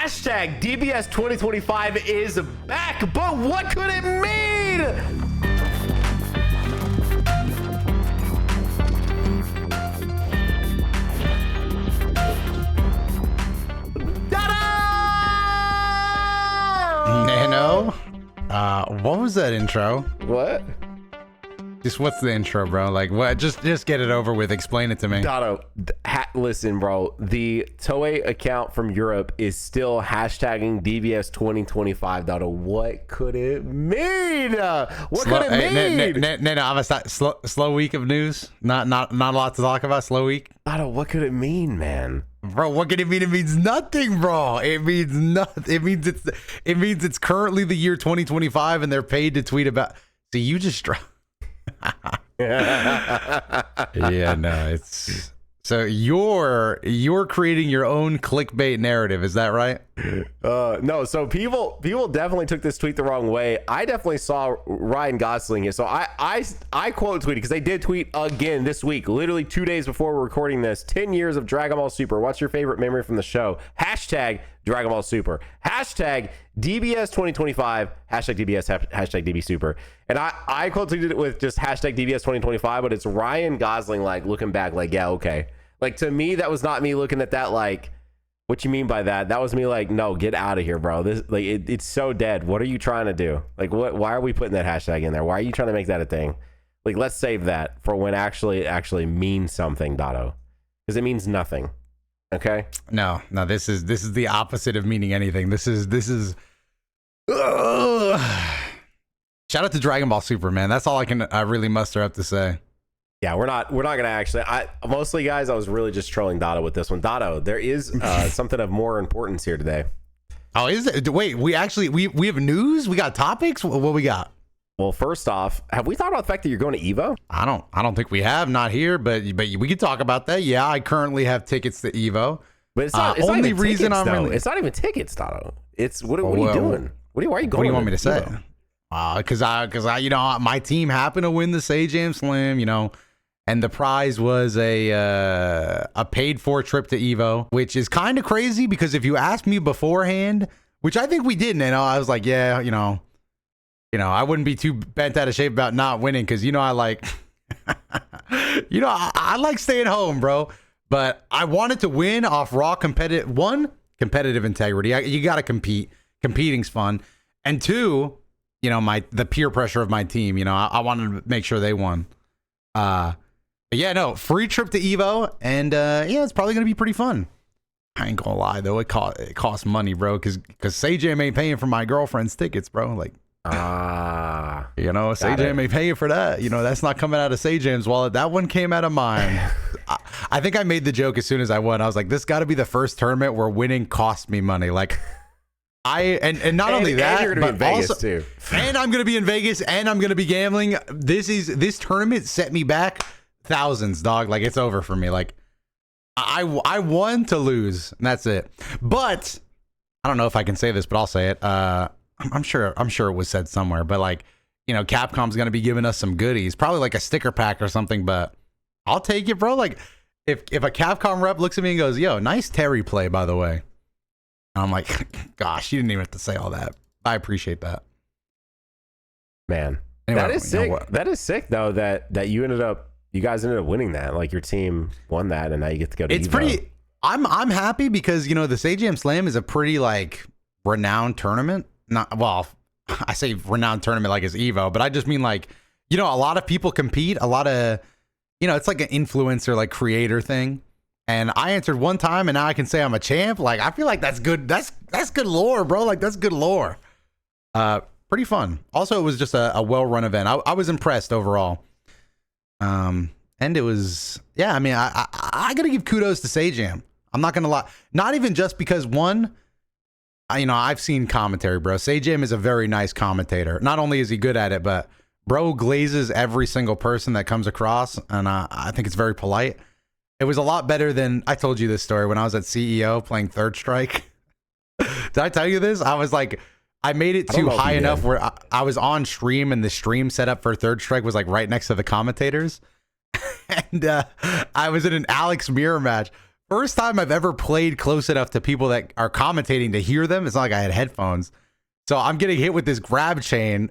Hashtag DBS 2025 is back, but what could it mean? Nano, what was that intro? What? Just what's the intro, bro? Like what? Just get it over with. Explain it to me. Doto, listen, bro. The Toei account from Europe is still hashtagging DBS 2025. Doto, what could it mean? What could it mean? No, I'm a slow week of news. Not a lot to talk about. Slow week. Doto, what could it mean, man? Bro, what could it mean? It means nothing, bro. It means nothing. It means it's currently the year 2025, and they're paid to tweet about. So you just. Yeah, no, it's so you're creating your own clickbait narrative, is that right? No, so people definitely took this tweet the wrong way. I definitely saw Ryan Gosling here, so I quote tweeted because they did tweet again this week, literally 2 days before we're recording this. 10 years of Dragon Ball Super. What's your favorite memory from the show? Hashtag Dragon Ball Super. Hashtag DBS 2025. Hashtag DBS. Hashtag DB Super. And I quote tweeted it with just hashtag DBS 2025, but it's Ryan Gosling like looking back like, yeah, okay. Like to me, that was not me looking at that like, what you mean by that? That was me like, no, get out of here, bro. This like it's so dead. What are you trying to do? Like what? Why are we putting that hashtag in there? Why are you trying to make that a thing? Like let's save that for when actually means something, Doto, because it means nothing. Okay. No. This is the opposite of meaning anything. This is. Shout out to Dragon Ball Super, man. That's all I really muster up to say. Yeah, we're not gonna actually. Mostly, guys, I was really just trolling Doto with this one. Doto, there is something of more importance here today. Oh, is it? Wait, we have news. We got topics. What we got? Well, first off, have we thought about the fact that you're going to Evo? I don't think we have. Not here, but we could talk about that. Yeah, I currently have tickets to Evo. But it's not. It's only not even reason tickets, I'm really. It's not even tickets, Doto. It's what are you doing? Why are you going? What do you want me to say? Because I, my team happened to win the Sajam Slam, and the prize was a paid for trip to Evo, which is kind of crazy because if you asked me beforehand, which I think we didn't, and I was like, yeah, I wouldn't be too bent out of shape about not winning because I like, I like staying home, bro. But I wanted to win off raw competitive integrity. You got to compete. Competing's fun, and two, the peer pressure of my team. I wanted to make sure they won. But yeah, no, free trip to Evo, and yeah, it's probably gonna be pretty fun. I ain't gonna lie though, it costs money, bro, because Sajam ain't paying for my girlfriend's tickets, bro. Like, Sajam ain't paying for that. That's not coming out of Sajam's wallet. That one came out of mine. I think I made the joke as soon as I won. I was like, this got to be the first tournament where winning cost me money. Like, and not only that, you're gonna be in Vegas too. And I'm gonna be in Vegas, and I'm gonna be gambling. This tournament set me back thousands, dog. Like it's over for me. Like I won to lose, and that's it. But I don't know if I can say this, but I'll say it. I'm sure it was said somewhere, but like, Capcom's gonna be giving us some goodies, probably like a sticker pack or something, but I'll take it, bro. Like if a Capcom rep looks at me and goes, yo, nice Terry play, by the way. I'm like, gosh, you didn't even have to say all that. I appreciate that. Man, anyway, that is sick. That is sick though, that you guys ended up winning that. Like your team won that, and now you get to go to It's Evo. Pretty. I'm happy because the Sajam Slam is a pretty like renowned tournament. I say renowned tournament like it's Evo, but I just mean like a lot of people compete. A lot of it's like an influencer like creator thing. And I entered one time, and now I can say I'm a champ. Like I feel like that's good. That's good lore, bro. Like that's good lore. Pretty fun. Also, it was just a well-run event. I was impressed overall. And it was, yeah. I mean, I gotta give kudos to Sajam. I'm not gonna lie. Not even just because one, I've seen commentary, bro. Sajam is a very nice commentator. Not only is he good at it, but bro glazes every single person that comes across, and I think it's very polite. It was a lot better than, I told you this story when I was at CEO playing Third Strike. Did I tell you this? I was like, I made it too high enough where I was on stream, and the stream setup for Third Strike was like right next to the commentators. And I was in an Alex mirror match. first time I've ever played close enough to people that are commentating to hear them. It's not like I had headphones. So I'm getting hit with this grab chain,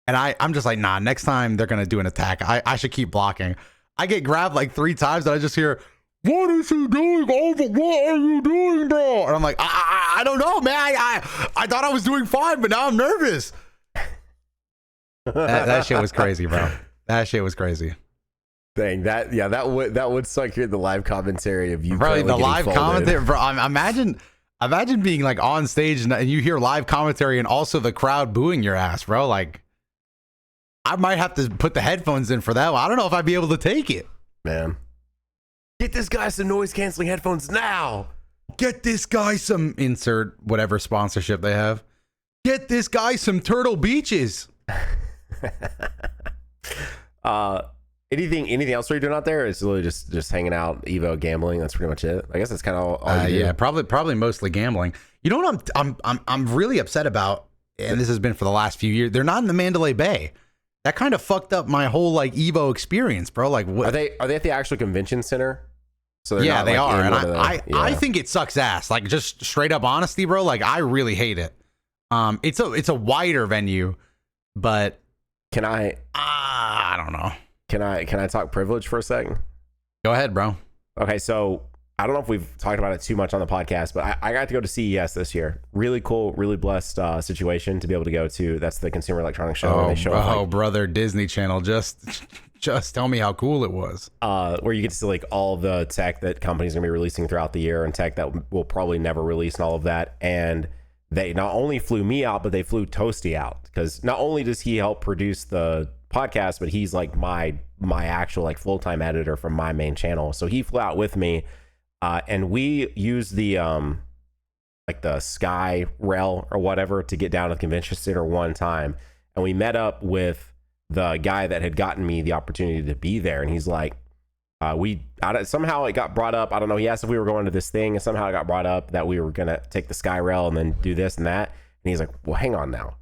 and I'm just like, nah, next time they're going to do an attack, I should keep blocking. I get grabbed like 3 times, and I just hear, what is he doing? What are you doing, bro? And I'm like, I don't know, man. I thought I was doing fine, but now I'm nervous. That shit was crazy, bro. That shit was crazy. Dang, that would suck here in the live commentary of you. Bro, the live commentary, bro. Imagine being like on stage and you hear live commentary and also the crowd booing your ass, bro. Like, I might have to put the headphones in for that one. I don't know if I'd be able to take it. Man, get this guy some noise canceling headphones now. Get this guy some insert whatever sponsorship they have. Get this guy some Turtle Beaches. Anything else you're doing out there? It's literally just hanging out, Evo, gambling. That's pretty much it. I guess that's kind of all you do. Yeah, probably mostly gambling. You know what I'm really upset about, and this has been for the last few years. They're not in the Mandalay Bay. That kind of fucked up my whole like Evo experience, bro. Like, what? Are they at the actual convention center? So yeah, they are, and I think it sucks ass. Like, just straight up honesty, bro. Like, I really hate it. It's a wider venue, but can I don't know. Can I talk privilege for a second? Go ahead, bro. Okay, so I don't know if we've talked about it too much on the podcast, but I got to go to CES this year. Really cool, really blessed situation to be able to go to. That's the Consumer Electronics Show. Oh, where they show off, brother, Disney Channel. Just tell me how cool it was. Where you get to see like all the tech that companies are going to be releasing throughout the year and tech that will probably never release and all of that. And they not only flew me out, but they flew Toasty out, because not only does he help produce the podcast, but he's like my actual like full-time editor from my main channel. So he flew out with me, and we used the like the Sky Rail or whatever to get down to the convention center one time, and we met up with the guy that had gotten me the opportunity to be there, and he's like, somehow it got brought up. I don't know. He asked if we were going to this thing, and somehow it got brought up that we were gonna take the Sky Rail and then do this and that. And he's like, well, hang on now.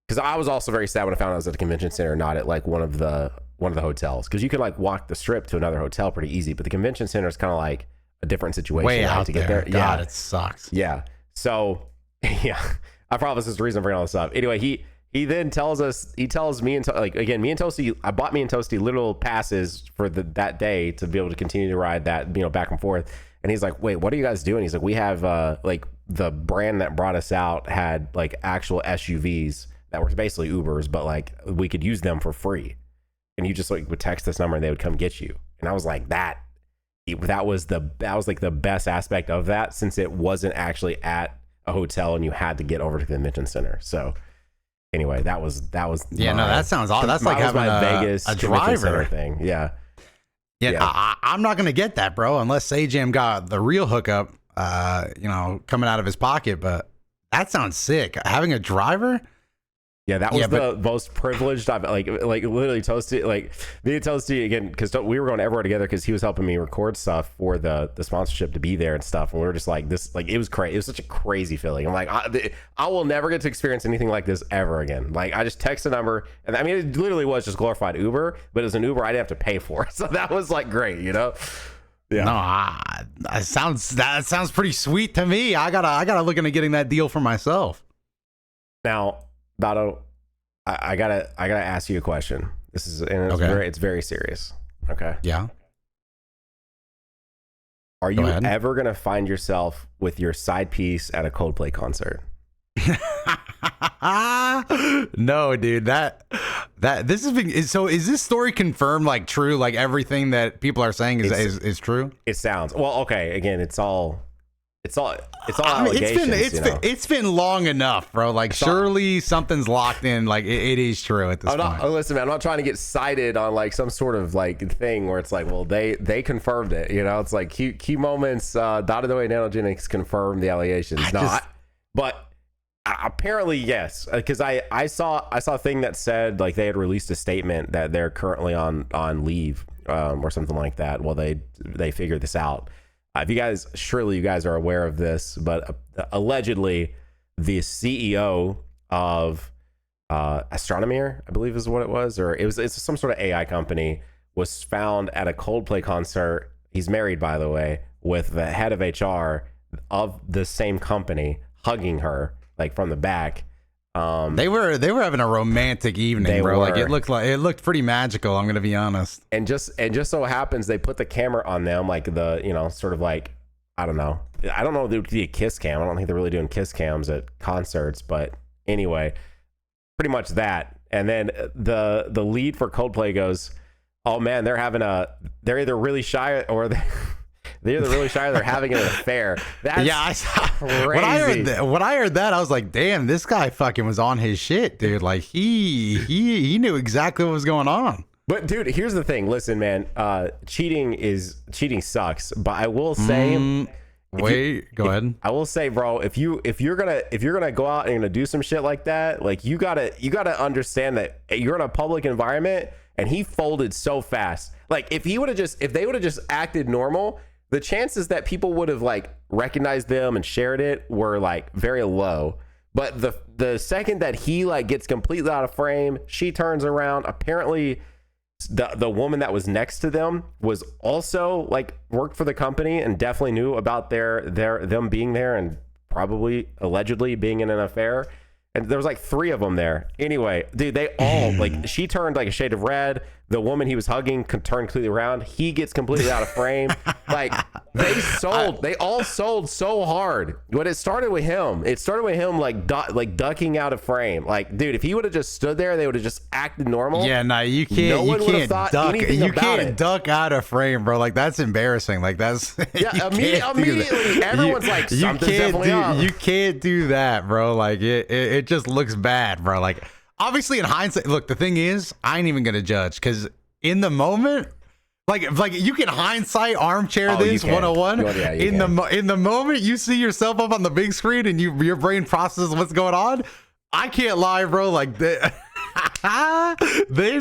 Because I was also very sad when I found out I was at the convention center, not at like one of the hotels. Because you could like walk the strip to another hotel pretty easy, but the convention center is kind of like a different situation. Way out to get there. God, yeah, it sucks. Yeah. So yeah, I promise this is the reason I'm bringing all this up. Anyway, he then tells me and me and Toasty, I bought me and Toasty little passes for that day to be able to continue to ride that, back and forth. And he's like, wait, what are you guys doing? He's like, we have like the brand that brought us out had like actual SUVs that were basically Ubers, but like we could use them for free, and you just like would text this number and they would come get you. And I was like, that was like the best aspect of that, since it wasn't actually at a hotel and you had to get over to the convention center. So anyway, that was that sounds awesome. That's like having my Vegas a driver thing. Yeah. I'm not gonna get that, bro, unless Sajam got the real hookup coming out of his pocket. But that sounds sick, having a driver. Yeah, that was the most privileged I've like literally Toasty, like me and Toasty again, because we were going everywhere together because he was helping me record stuff for the sponsorship to be there and stuff, and we were just like this, like it was crazy. It was such a crazy feeling. I'm like, I will never get to experience anything like this ever again. Like, I just text a number, and I mean, it literally was just glorified Uber, but it was an Uber I didn't have to pay for, so that was like great, Yeah. No, that sounds pretty sweet to me. I gotta look into getting that deal for myself. Now, Doto, I gotta ask you a question. This is it's very serious. Okay. Yeah. Are you ever gonna find yourself with your side piece at a Coldplay concert? No, dude. That this has been so. Is this story confirmed? Like true? Like everything that people are saying is true? It sounds well. Okay. Again, it's all allegations. It's been long enough, bro. Like surely something's locked in. Like it is true at this point. Listen, man, I'm not trying to get cited on like some sort of like thing where it's like, well, they confirmed it. It's like key moments. DotoDoya Nanogenix confirmed the allegations. But apparently yes, because I saw a thing that said like they had released a statement that they're currently on leave or something like that. Well, they figured this out. Surely you guys are aware of this, but allegedly the CEO of Astronomer, I believe is what it was, or it's some sort of AI company, was found at a Coldplay concert. He's married, by the way, with the head of HR of the same company hugging her like from the back. They were having a romantic evening, bro. Like it looked pretty magical. I'm gonna be honest. And just so happens they put the camera on them, like the sort of like I don't know if they would be a kiss cam. I don't think they're really doing kiss cams at concerts, but anyway, pretty much that. And then the lead for Coldplay goes, "Oh man, they're either really shy or they're either really shy or they're having an affair." That's I saw crazy. When I heard that, I was like, damn, this guy fucking was on his shit, dude. Like he knew exactly what was going on. But dude, here's the thing. Listen, man, cheating sucks. But I will say, go ahead. I will say, bro, if you're gonna go out and you're gonna do some shit like that, like you gotta understand that you're in a public environment. And he folded so fast. Like if they would have just acted normal, the chances that people would have like recognized them and shared it were like very low. But the second that he like gets completely out of frame, she turns around. Apparently the woman that was next to them was also like worked for the company and definitely knew about them being there and probably allegedly being in an affair. And there was like 3 of them there. Anyway, dude, they all like she turned like a shade of red. The woman he was hugging turned completely around. He gets completely out of frame. Like they all sold so hard. But it started with him. Like ducking out of frame. Like, dude, if he would have just stood there, they would have just acted normal. Yeah, no, you can't. No one you would have can't thought duck. anything You about can't it. duck out of frame, bro. Like that's embarrassing. Like that's immediately everyone's like something's definitely up. You can't do that, bro. Like it just looks bad, bro. Like obviously in hindsight, look, the thing is, I ain't even gonna judge because in the moment, like you can hindsight armchair this 101. In the moment you see yourself up on the big screen and your brain processes what's going on, I can't lie, bro. Like they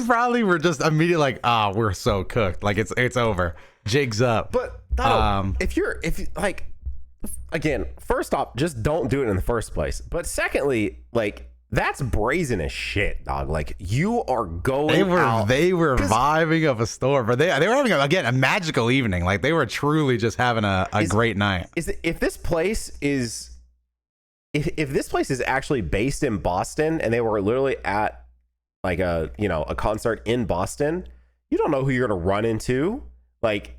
probably were just immediately like, we're so cooked. Like it's over. Jig's up. But if you like, again, first off, just don't do it in the first place. But secondly, like that's brazen as shit, dog. Like you are going out. They were vibing of a storm, but they were having a magical evening. Like they were truly just having a great night. If this place is actually based in Boston and they were literally at like a concert in Boston, you don't know who you're gonna run into like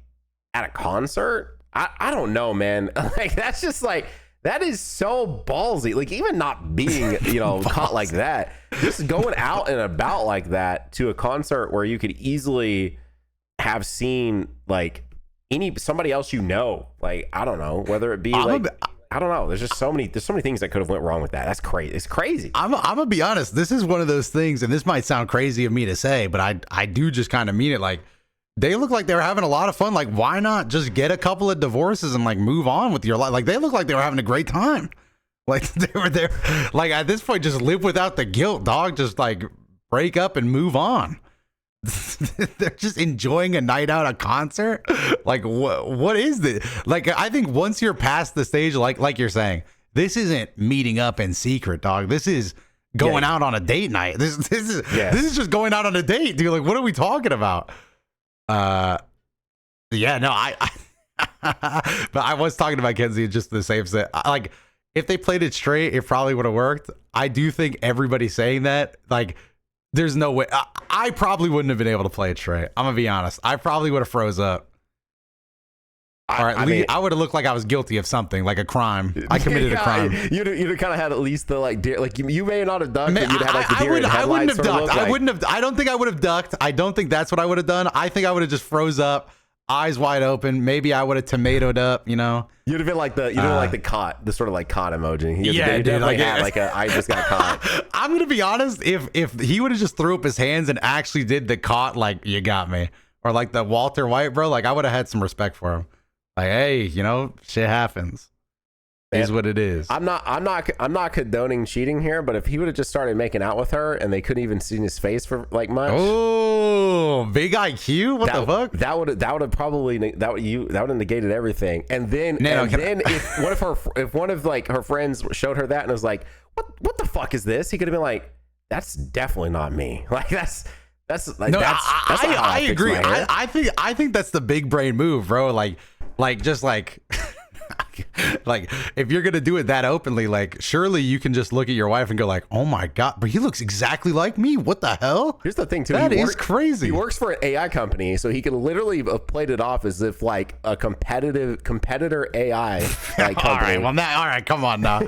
at a concert. I don't know, man. Like that's just like. That is so ballsy. Like even not being, caught like that, just going out and about like that to a concert where you could easily have seen like somebody else, like, I don't know, whether it be I don't know. There's so many things that could have went wrong with that. That's crazy. It's crazy. I'm gonna be honest. This is one of those things, and this might sound crazy of me to say, but I do just kind of mean it. Like, they look like they were having a lot of fun. Like, why not just get a couple of divorces and like move on with your life? Like, they look like they were having a great time. Like they were there. Like at this point, just live without the guilt, dog. Just like break up and move on. They're just enjoying a night out, a concert. Like what is this? Like I think once you're past the stage, like you're saying, this isn't meeting up in secret, dog. This is going out on a date night. This is just going out on a date, dude. Like what are we talking about? Yeah, no, but I was talking about Kenzie just the same set. Like, if they played it straight, it probably would have worked. I do think everybody saying that, like, there's no way. I probably wouldn't have been able to play it straight. I'm gonna be honest. I probably would have froze up. Or at least I would have looked like I was guilty of something, like a crime. I committed a crime. You'd have kind of had at least the like deer, like you may not have ducked, but you'd have like the deer in the I wouldn't have headlights. ducked. I wouldn't have. I don't think I would have ducked. I don't think that's what I would have done. I think I would have just froze up, eyes wide open. Maybe I would have tomatoed up. You'd have been like the caught, the sort of like caught emoji. Dude, like I just got caught. I'm gonna be honest. If he would have just threw up his hands and actually did the caught, like you got me, or like the Walter White, bro, like I would have had some respect for him. Like, hey, shit happens. It is what it is. I'm not condoning cheating here, but if he would have just started making out with her and they couldn't even see his face for like much. Oh, big IQ. What the fuck? That would have probably negated everything. And then if one of like her friends showed her that and was like, what the fuck is this? He could have been like, that's definitely not me. Like that's like, no, I agree. I think that's the big brain move, bro. Like like just like like if you're gonna do it that openly, like surely you can just look at your wife and go like, oh my god, but he looks exactly like me. What the hell? Here's the thing too. That is crazy. He works for an AI company, so he can literally have played it off as if like a competitor AI like company. All right, well now, all right, come on now.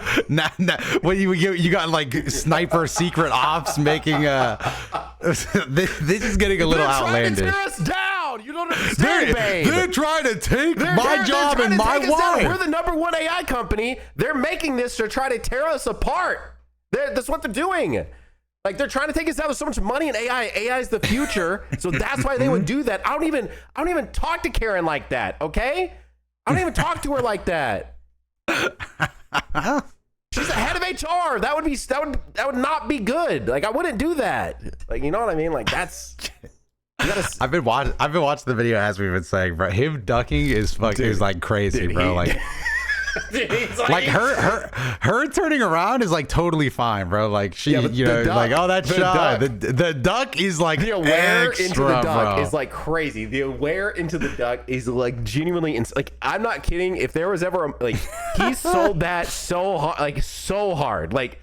Well, you got like sniper secret ops making this is getting a little outlandish. They're trying to tear us down. You don't understand, babe. They're trying to take my job and my wife. We're the #1 AI company. They're making this to try to tear us apart. That's what they're doing. Like they're trying to take us down. There's so much money in AI. AI is the future, so that's why they would do that. I don't even talk to Karen like that. Okay, I don't even talk to her like that. She's the head of HR. That would not be good. Like I wouldn't do that. Like you know what I mean? Like that's. I've been watching the video as we've been saying, bro. Him ducking is like crazy, bro. Like, like her turning around is like totally fine, bro. Like she, you know, duck, like oh that's shy. The duck is like the aware extra, into the duck bro. is like crazy. The aware into the duck is like genuinely like I'm not kidding. If there was ever like he sold that so hard, like so hard, like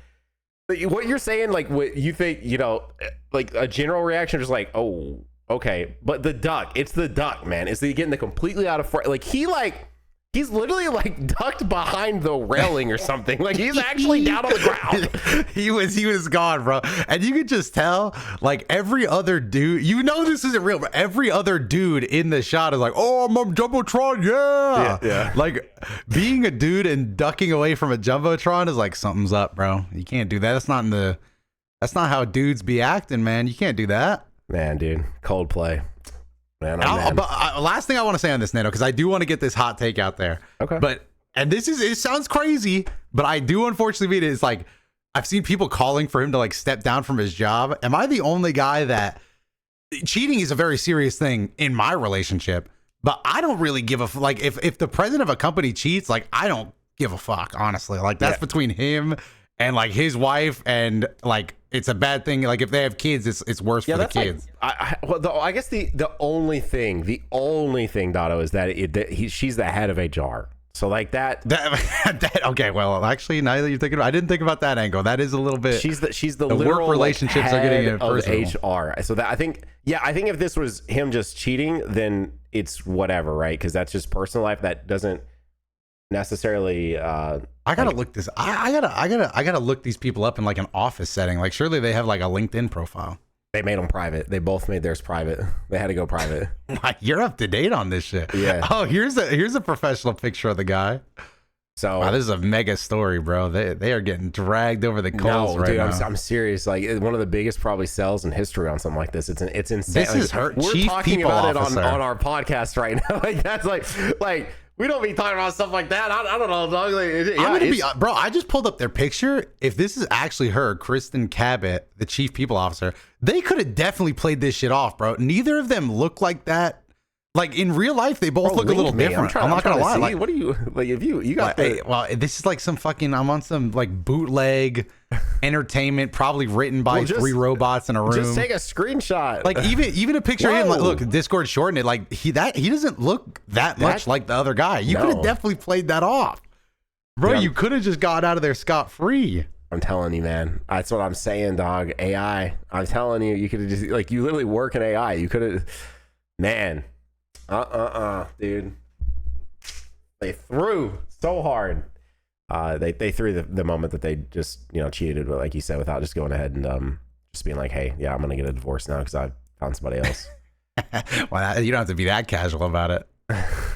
what you're saying, like what you think, you know, like a general reaction is like oh. Okay, but the duck, it's the duck, man. It's getting the completely out of front. Like he's literally like ducked behind the railing or something. Like he's actually down on the ground. he was gone, bro. And you could just tell, like every other dude, you know this isn't real, but every other dude in the shot is like, oh, I'm a Jumbotron, yeah. Like being a dude and ducking away from a Jumbotron is like something's up, bro. You can't do that. That's not how dudes be acting, man. You can't do that. Man, dude, Coldplay. Man, last thing I want to say on this, Nano, because I do want to get this hot take out there. Okay. It sounds crazy, but I do unfortunately mean it's like I've seen people calling for him to like step down from his job. Am I the only guy that cheating is a very serious thing in my relationship? But I don't really give a like if the president of a company cheats, like I don't give a fuck, honestly. Like that's between him and like his wife, and like it's a bad thing. Like if they have kids, it's worse for the kids. Like, I guess the only thing, Dotto, is that she's the head of HR. So like that okay. Well, actually, now that you're thinking, I didn't think about that angle. That is a little bit. She's the literal work relationships are getting in HR. So that I think if this was him just cheating, then it's whatever, right? Because that's just personal life. That doesn't necessarily. I gotta look this. I gotta look these people up in like an office setting. Like surely they have like a LinkedIn profile. They made them private. They both made theirs private. They had to go private. You're up to date on this shit. Yeah. Oh, here's a professional picture of the guy. So wow, this is a mega story, bro. They are getting dragged over the coals right now. I'm serious. Like one of the biggest probably sells in history on something like this. It's insane. This is her. We're Chief talking people about officer. it on our podcast right now. Like that's like. We don't be talking about stuff like that. I don't know, dog. Like, bro, I just pulled up their picture. If this is actually her, Kristen Cabot, the chief people officer, they could have definitely played this shit off, bro. Neither of them look like that. Like in real life, they both look a little different. I'm not gonna lie. Like, what do you like? If you got well, this is like some fucking. I'm on some like bootleg entertainment, probably written by three robots in a room. Just take a screenshot. Like even a picture of him. Like, look, Discord shortened it. Like he doesn't look that much like the other guy. You could have definitely played that off, bro. You could have just got out of there scot free. I'm telling you, man. That's what I'm saying, dog. AI. I'm telling you, you could have just like you literally work in AI. You could have, man. Dude. They threw so hard. They threw the moment that they just cheated, like you said, without just going ahead and just being like, hey, yeah, I'm gonna get a divorce now because I found somebody else. Well, you don't have to be that casual about it.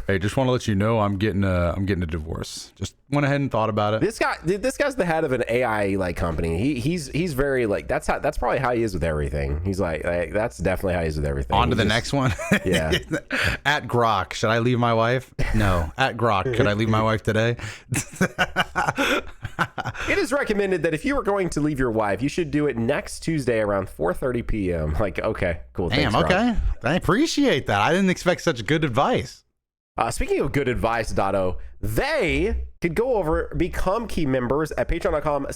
Hey, just want to let you know I'm getting a divorce. Just went ahead and thought about it. This guy's the head of an AI like company. He's very like that's probably how he is with everything. He's like that's definitely how he is with everything. On to the next one. Yeah. At Grok, should I leave my wife? No. At Grok, could I leave my wife today? It is recommended that if you were going to leave your wife, you should do it next Tuesday around 4:30 p.m. Like, okay, cool. Damn, thanks, okay. I appreciate that. I didn't expect such good advice. Speaking of good advice, Dotto, they could go over, become key members at patreon.com/key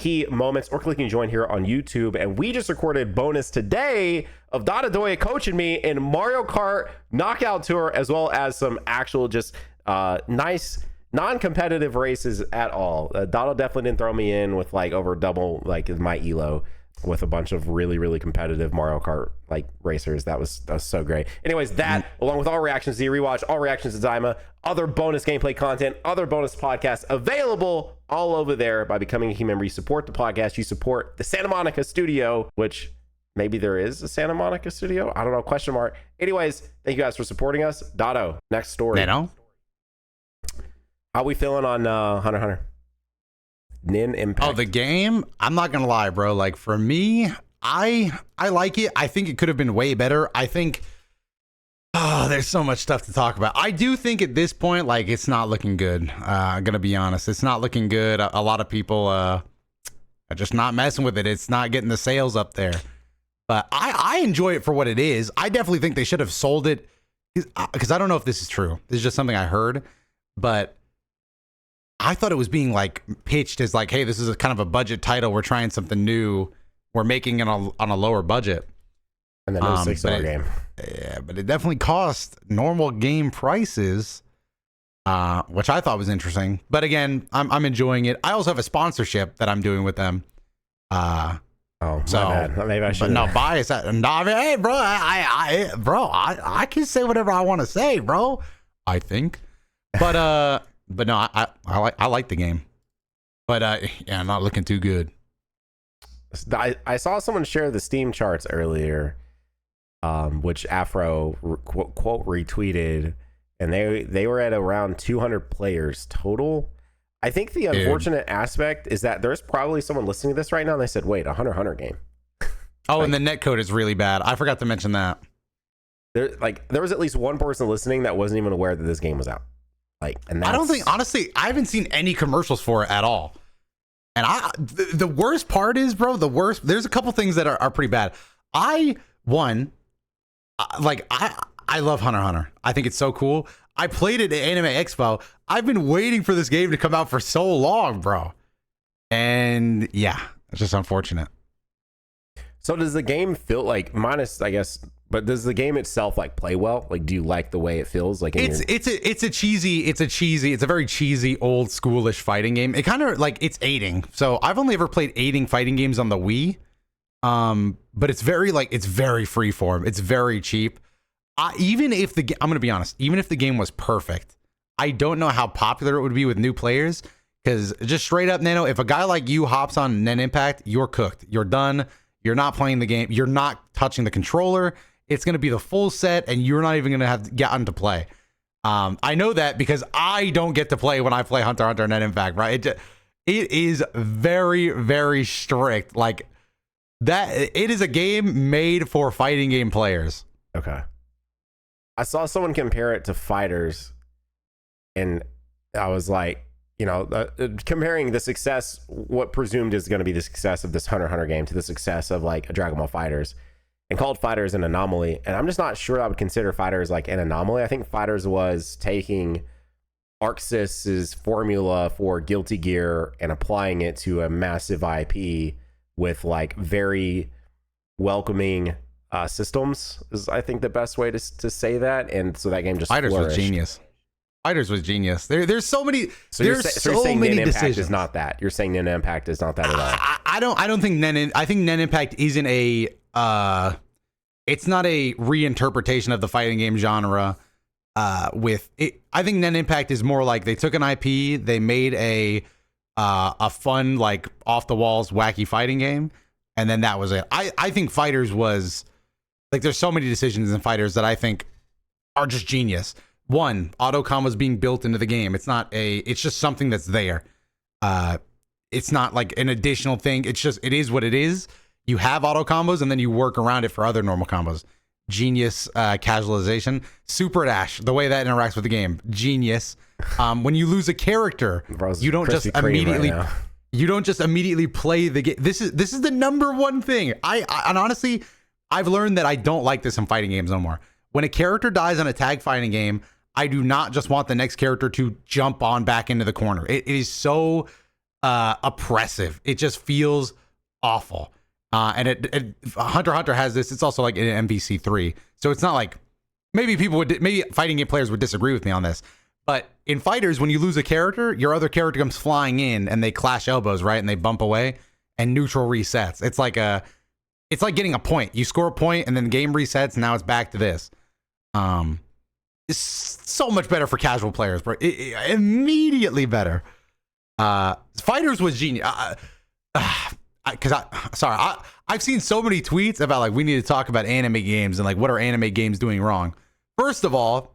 key moments or clicking join here on YouTube. And we just recorded bonus today of DotoDoya coaching me in Mario Kart Knockout Tour, as well as some actual just nice non-competitive races at all. Dotto definitely didn't throw me in with like over double like my elo with a bunch of really, really competitive Mario Kart like racers. That was so great. Anyways, that along with all reactions to the rewatch, all reactions to Daima, other bonus gameplay content, other bonus podcasts available all over there. By becoming a key member, you support the podcast, you support the Santa Monica studio, which maybe there is a Santa Monica studio. I don't know, question mark. Anyways, thank you guys for supporting us. Dotto, next story. Nano? How we feeling on Hunter x Hunter? Nin Impact. Oh, the game? I'm not gonna lie, bro. Like for me, I like it. I think it could have been way better. I think there's so much stuff to talk about. I do think at this point, like it's not looking good. I'm gonna be honest. It's not looking good. A lot of people are just not messing with it. It's not getting the sales up there. But I enjoy it for what it is. I definitely think they should have sold it because I don't know if this is true. This is just something I heard, but I thought it was being like pitched as like, hey, this is a kind of a budget title. We're trying something new. We're making it on a lower budget. And then it was a $6 game. Yeah, but it definitely cost normal game prices, which I thought was interesting. But again, I'm enjoying it. I also have a sponsorship that I'm doing with them. Oh, so my bad. Maybe I should. But no bias. No, I mean, hey, bro, I can say whatever I want to say, bro. I think, but no, I like the game, but yeah, not looking too good. I saw someone share the Steam charts earlier, which Afro quote retweeted, and they were at around 200 players total. I think the unfortunate aspect is that there's probably someone listening to this right now and they said, wait, a Hunter x Hunter game. Oh, like, and the netcode is really bad. I forgot to mention that. There was at least one person listening that wasn't even aware that this game was out. Like, and I don't think, honestly, I haven't seen any commercials for it at all. And the worst part is, bro, there's a couple things that are pretty bad. I love Hunter x Hunter. I think it's so cool. I played it at Anime Expo. I've been waiting for this game to come out for so long, bro. And yeah, it's just unfortunate. So does the game feel like, minus, I guess, but does the game itself like play well? Like, do you like the way it feels? Like, it's a very cheesy, old schoolish fighting game. It kind of like, it's aiding. So I've only ever played aiding fighting games on the Wii. But it's very freeform. It's very cheap. I'm gonna be honest, even if the game was perfect, I don't know how popular it would be with new players. Because just straight up, Nano, if a guy like you hops on Nen Impact, you're cooked. You're done. You're not playing the game. You're not touching the controller. It's going to be the full set, and you're not even going to have gotten to play. I know that because I don't get to play when I play Hunter x Hunter Nen Impact, right? It is very, very strict. Like that, it is a game made for fighting game players. Okay. I saw someone compare it to Fighters, and I was like, comparing the success, what presumed is going to be the success of this Hunter x Hunter game to the success of like a Dragon Ball Fighters, and called Fighters an anomaly. And I'm just not sure I would consider Fighters like an anomaly. I think Fighters was taking ArcSys's formula for Guilty Gear and applying it to a massive IP with like very welcoming systems is, I think, the best way to say that. And so that game just Fighters flourished. Was genius. Fighters was genius. There's so many. So there's you're saying many Nen Impact decisions. is not that. You're saying Nen Impact is not that at all. I don't think Nen. I think Nen Impact isn't a. It's not a reinterpretation of the fighting game genre. With it, I think Nen Impact is more like they took an IP, they made a fun, like off the walls wacky fighting game, and then that was it. I think Fighters was like, there's so many decisions in Fighters that I think are just genius. One, auto combos being built into the game. It's just something that's there. It's not like an additional thing. It is what it is. You have auto combos and then you work around it for other normal combos. Genius casualization. Super Dash, the way that interacts with the game. Genius. When you lose a character, you don't just immediately play the game. This is the number one thing. And honestly, I've learned that I don't like this in fighting games no more. When a character dies on a tag fighting game, I do not just want the next character to jump on back into the corner. It is so oppressive. It just feels awful. And Hunter x Hunter has this. It's also like in MVC3, so it's not like maybe fighting game players would disagree with me on this. But in fighters, when you lose a character, your other character comes flying in and they clash elbows, right? And they bump away and neutral resets. It's like getting a point. You score a point and then the game resets and now it's back to this. It's so much better for casual players, bro. Immediately better. Fighters was genius. I've seen so many tweets about like we need to talk about anime games and like what are anime games doing wrong. First of all,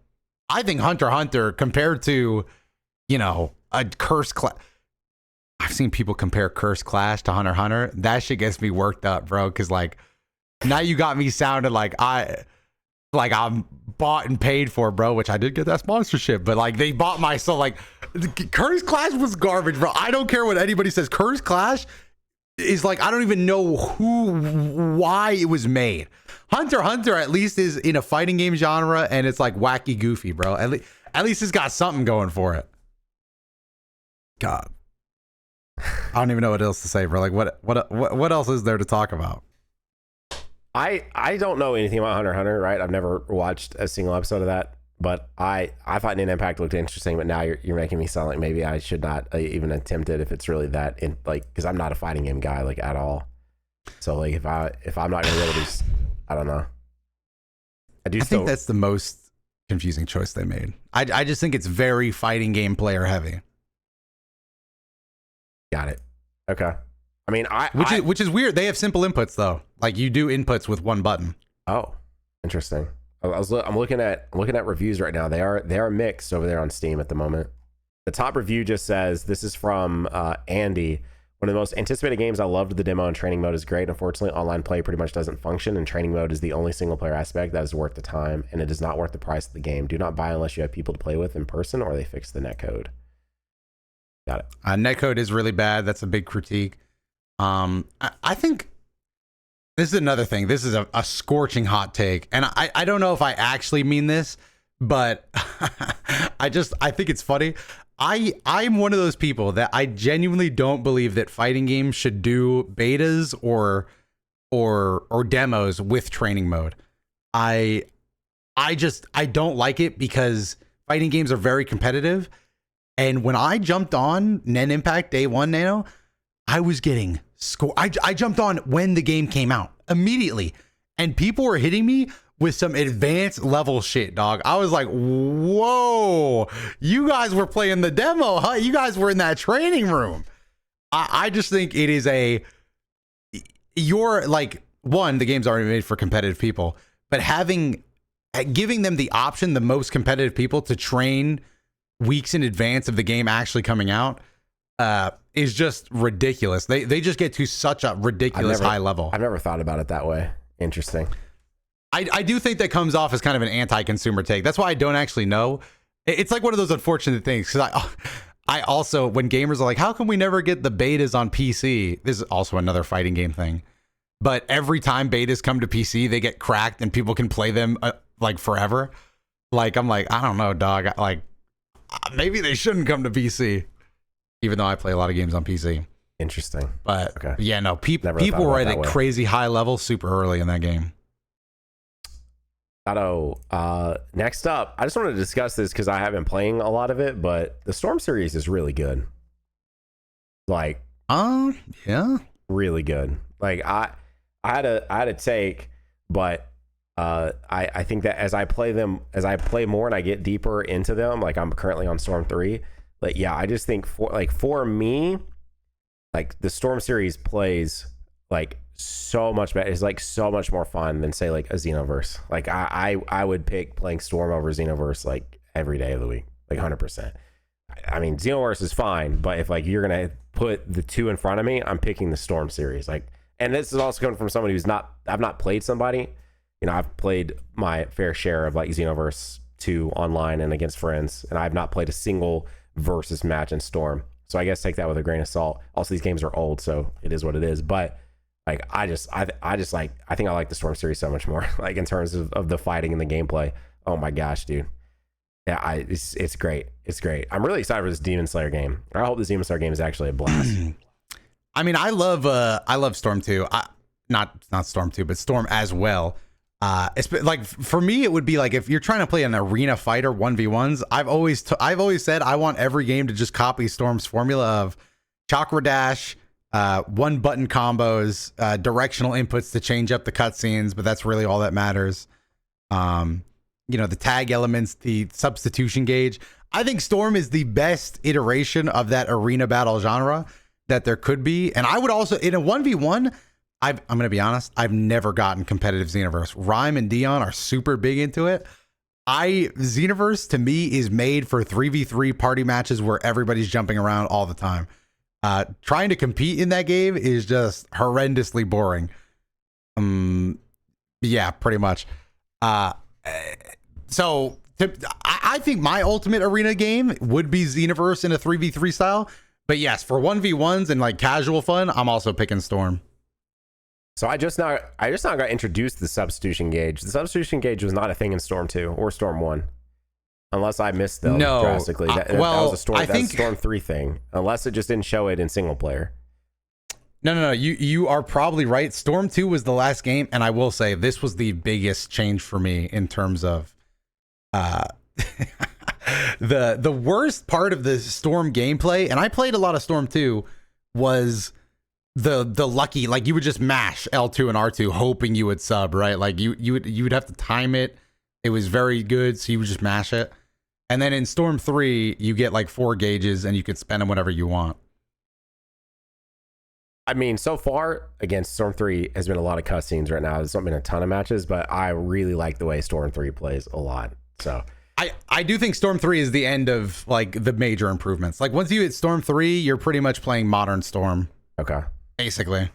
I think Hunter x Hunter compared to, a Curse Clash. I've seen people compare Curse Clash to Hunter x Hunter. That shit gets me worked up, bro. Because like now you got me sounding like I'm bought and paid for, bro. Which I did get that sponsorship, but like they bought my soul. Like Curse Clash was garbage, bro. I don't care what anybody says. Curse Clash is like I don't even know why it was made. Hunter x Hunter at least is in a fighting game genre and it's like wacky goofy, bro. At least it's got something going for it. God, I don't even know what else to say, bro. Like what else is there to talk about? I don't know anything about Hunter x Hunter, right? I've never watched a single episode of that, but I thought Nin Impact looked interesting, but now you're making me sound like maybe I should not even attempt it if it's really that because I'm not a fighting game guy like at all. So like if I'm not gonna be able to just, I don't know. I think that's the most confusing choice they made. I just think it's very fighting game player heavy. Got it. Okay. I mean, which is weird. They have simple inputs though. Like you do inputs with one button. Oh, interesting. I'm looking at reviews right now. They are mixed over there on Steam at the moment. The top review just says, this is from Andy. One of the most anticipated games. I loved the demo and training mode is great. Unfortunately, online play pretty much doesn't function, and training mode is the only single player aspect that is worth the time, and it is not worth the price of the game. Do not buy unless you have people to play with in person or they fix the netcode. Got it. Netcode is really bad. That's a big critique. I think this is another thing. This is a scorching hot take, and I don't know if I actually mean this, but I think it's funny. I'm one of those people that I genuinely don't believe that fighting games should do betas or demos with training mode. I don't like it because fighting games are very competitive. And when I jumped on Nen Impact Day 1 Nano, I was getting I jumped on when the game came out immediately, and people were hitting me with some advanced level shit, dog. I was like, whoa, you guys were playing the demo, huh? You guys were in that training room. I just think it is you're like, one, the game's already made for competitive people, but giving them the option, the most competitive people, to train weeks in advance of the game actually coming out is just ridiculous. They just get to such a ridiculous high level. I've never thought about it that way. Interesting. I do think that comes off as kind of an anti-consumer take. That's why I don't actually know. It's like one of those unfortunate things, because I also, when gamers are like, how come we never get the betas on PC? This is also another fighting game thing. But every time betas come to PC, they get cracked and people can play them like forever. Like, I'm like, I don't know, dog. Like, maybe they shouldn't come to PC, even though I play a lot of games on PC. Interesting. But okay. Yeah, no, people were at a crazy high level super early in that game. Next up, I just wanted to discuss this because I have been playing a lot of it, but the Storm series is really good. Like, yeah, really good. Like I had a take, but I think that as I play more and I get deeper into them, like I'm currently on Storm 3, like yeah, I just think for me, like the Storm series plays like so much better. It's like so much more fun than say like a Xenoverse. Like I would pick playing Storm over Xenoverse like every day of the week, like 100%. I mean, Xenoverse is fine, but if like you're gonna put the two in front of me, I'm picking the Storm series. Like, and this is also coming from somebody I've not played somebody. You know, I've played my fair share of like Xenoverse 2 online and against friends, and I've not played a single versus match in Storm. So I guess take that with a grain of salt. Also, these games are old, so it is what it is. But like, I think I like the Storm series so much more. Like in terms of the fighting and the gameplay. Oh my gosh, dude! Yeah, it's great. It's great. I'm really excited for this Demon Slayer game. I hope this Demon Slayer game is actually a blast. I mean, I love Storm 2. Not Storm 2, but Storm as well. It's like for me, it would be like if you're trying to play an arena fighter 1v1s. I've always said I want every game to just copy Storm's formula of chakra dash, one button combos, directional inputs to change up the cutscenes, but that's really all that matters. The tag elements, the substitution gauge. I think Storm is the best iteration of that arena battle genre that there could be. And I would also, in a 1v1, I'm going to be honest, I've never gotten competitive Xenoverse. Rhyme and Dion are super big into it. Xenoverse to me is made for 3v3 party matches where everybody's jumping around all the time. Trying to compete in that game is just horrendously boring. Yeah, pretty much. So I think my ultimate arena game would be Xenoverse in a 3v3 style. But yes, for 1v1s and like casual fun, I'm also picking Storm. So I just now got introduced to the substitution gauge. The substitution gauge was not a thing in Storm 2 or Storm 1. Unless I missed them drastically. That was a Storm 3 thing. Unless it just didn't show it in single player. No. You are probably right. Storm 2 was the last game, and I will say this was the biggest change for me in terms of the worst part of the Storm gameplay, and I played a lot of Storm 2, was the lucky, like you would just mash L2 and R2 hoping you would sub, right? Like you would have to time it. It was very good, so you would just mash it. And then in Storm 3, you get like 4 gauges and you can spend them whenever you want. I mean, so far, again, Storm 3 has been a lot of cutscenes right now. There's not been a ton of matches, but I really like the way Storm 3 plays a lot. So I do think Storm 3 is the end of like the major improvements. Like once you hit Storm 3, you're pretty much playing modern Storm. Okay. Basically.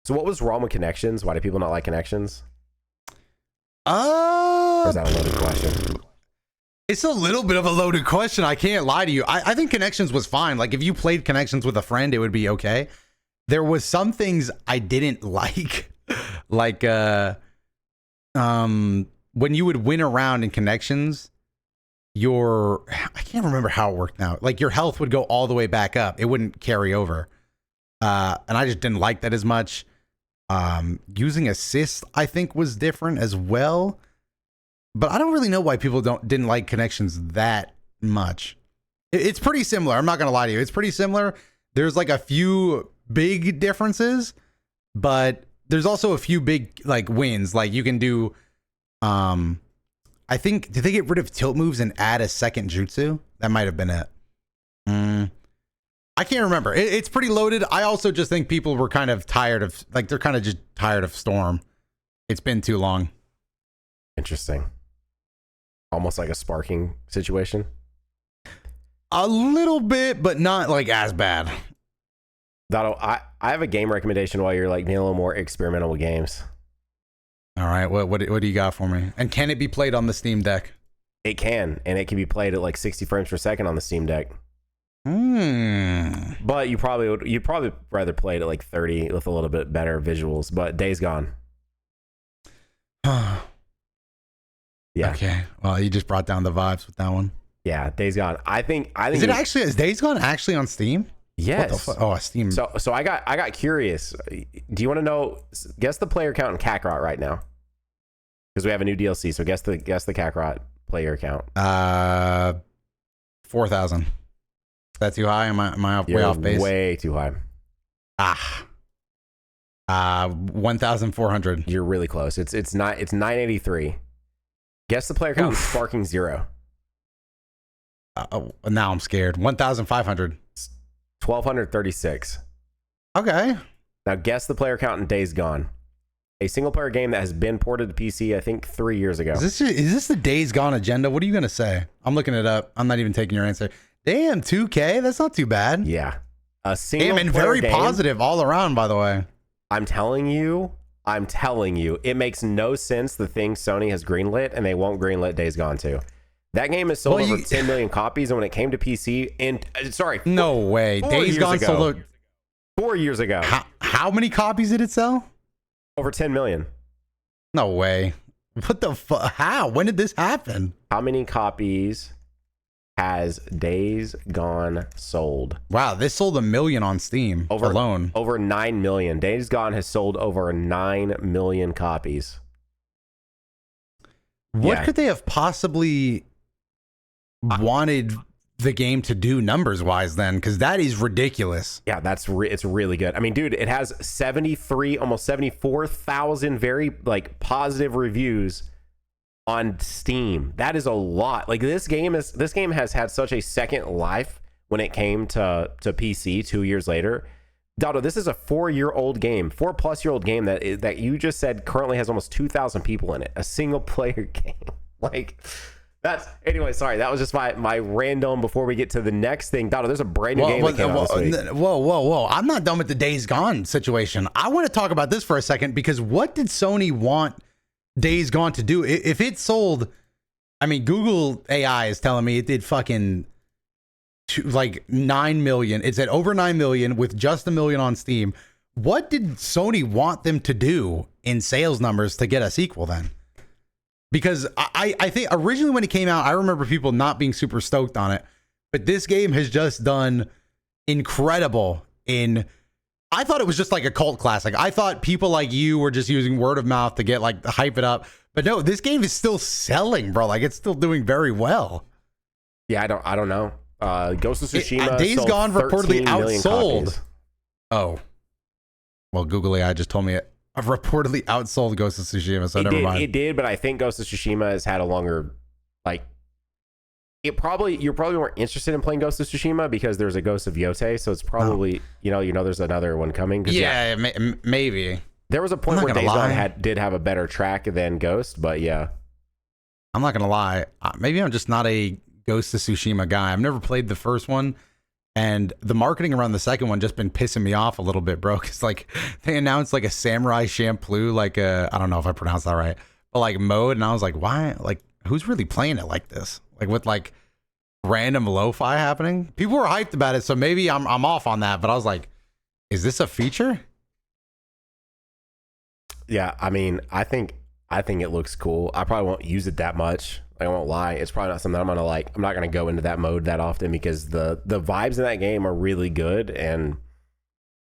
So what was wrong with Connections? Why do people not like Connections? Or is that a loaded question? It's a little bit of a loaded question. I can't lie to you. I think Connections was fine. Like if you played Connections with a friend, it would be okay. There was some things I didn't like. Like when you would win a round in Connections, I can't remember how it worked now. Like your health would go all the way back up. It wouldn't carry over. And I just didn't like that as much. Using assist, I think, was different as well. But I don't really know why people didn't like Connections that much. It's pretty similar. I'm not going to lie to you. It's pretty similar. There's like a few big differences, but there's also a few big like wins. Like you can do, I think, did they get rid of tilt moves and add a second jutsu? That might have been it. I can't remember. It's pretty loaded. I also just think people were kind of tired of, like, they're kind of just tired of Storm. It's been too long. Interesting. Almost like a sparking situation. A little bit, but not like as bad. I have a game recommendation while you're like being a little more experimental with games. All right. What do you got for me? And can it be played on the Steam Deck? It can, and it can be played at like 60 frames per second on the Steam Deck. But you'd probably rather play it at like 30 with a little bit better visuals. But Days Gone. Yeah. Okay. Well, you just brought down the vibes with that one. Yeah, Days Gone. I think is Days Gone actually on Steam? Yes. Oh, Steam. So I got curious. Do you want to know? Guess the player count in Kakarot right now, because we have a new DLC. So guess the Kakarot player count. 4,000. Is that too high? Am I way off base? Way too high. 1,400. You're really close. It's 983. Guess the player count in Sparking 0. Now I'm scared. 1,500. 1,236. Okay. Now guess the player count in Days Gone. A single player game that has been ported to PC, I think 3 years ago. Is this the Days Gone agenda? What are you going to say? I'm looking it up. I'm not even taking your answer. Damn, 2K? That's not too bad. Yeah. A single and player very game, positive all around, by the way. I'm telling you, it makes no sense the thing Sony has greenlit, and they won't greenlit Days Gone 2. That game has sold over 10 million copies, and when it came to PC, no way. Days Gone sold 4 years ago. How many copies did it sell? Over 10 million. No way. What the fuck? How? When did this happen? How many copies has Days Gone sold? Wow, this sold 1 million on Steam alone. Over 9 million. Days Gone has sold over 9 million copies. What could they have possibly wanted the game to do numbers wise then? Because that is ridiculous. Yeah, it's really good. I mean, dude, it has 73, almost 74,000 very like positive reviews on Steam. That is a lot. Like this game has had such a second life when it came to PC 2 years later. Doto, this is a 4-year-old game, 4+-year-old game that you just said currently has almost 2,000 people in it. A single player game. Like anyway, sorry. That was just my random before we get to the next thing. Doto, there's a brand new game that came out this week. Whoa. I'm not done with the Days Gone situation. I want to talk about this for a second because what did Sony want Days Gone to do? If it sold, I mean, Google AI is telling me it did fucking like 9 million. It's at over 9 million with just 1 million on Steam. What did Sony want them to do in sales numbers to get a sequel then? Because I think originally when it came out, I remember people not being super stoked on it, but this game has just done incredible I thought it was just like a cult classic. I thought people like you were just using word of mouth to get like hype it up. But no, this game is still selling, bro. Like it's still doing very well. Yeah, I don't know. Ghost of Tsushima Days Gone reportedly outsold. Copies. Oh. Well, Google AI just told me it. I've reportedly outsold Ghost of Tsushima, so never mind. It did, but I think Ghost of Tsushima has had a longer like you're probably more interested in playing Ghost of Tsushima because there's a Ghost of Yote, so it's probably you know there's another one coming. Yeah, maybe. There was a point where Days Gone did have a better track than Ghost, but yeah. I'm not gonna lie. Maybe I'm just not a Ghost of Tsushima guy. I've never played the first one, and the marketing around the second one just been pissing me off a little bit, bro. Cause like they announced like a Samurai Champloo, like I don't know if I pronounced that right, but like mode, and I was like, why? Like, who's really playing it like this? Like with like random lo-fi happening. People were hyped about it, so maybe I'm off on that. But I was like, is this a feature? Yeah, I mean, I think it looks cool. I probably won't use it that much. I won't lie. It's probably not something I'm gonna like. I'm not gonna go into that mode that often because the vibes in that game are really good, and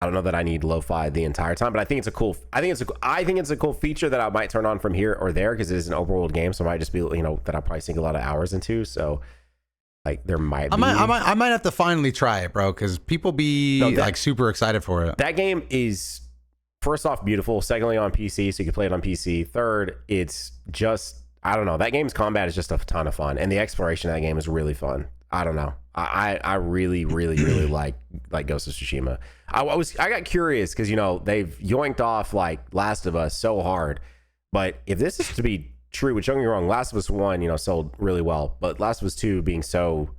I don't know that I need lo-fi the entire time. But I think it's a cool. I think it's a cool feature that I might turn on from here or there because it is an open world game. So it might just be that I probably sink a lot of hours into. So like there might be. I might have to finally try it, bro, because people like super excited for it. That game is first off beautiful. Secondly, on PC, so you can play it on PC. Third, it's just. I don't know. That game's combat is just a ton of fun, and the exploration of that game is really fun. I don't know. I really, really, really like Ghost of Tsushima. I got curious because they've yoinked off like Last of Us so hard, but if this is to be true, which don't get me wrong, Last of Us 1 sold really well, but Last of Us 2 being so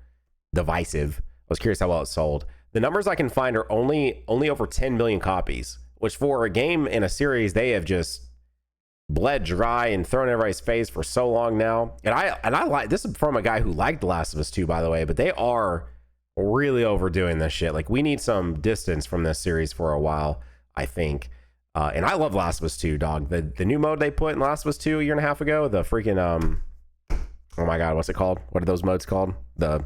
divisive, I was curious how well it sold. The numbers I can find are only over 10 million copies, which for a game in a series they have just bled dry and thrown in everybody's face for so long now. And I like this is from a guy who liked The Last of Us 2, by the way, but they are really overdoing this shit. Like we need some distance from this series for a while, I think. And I love Last of Us 2, dog. The new mode they put in Last of Us 2 a year and a half ago, the freaking oh my god, what's it called? What are those modes called? Where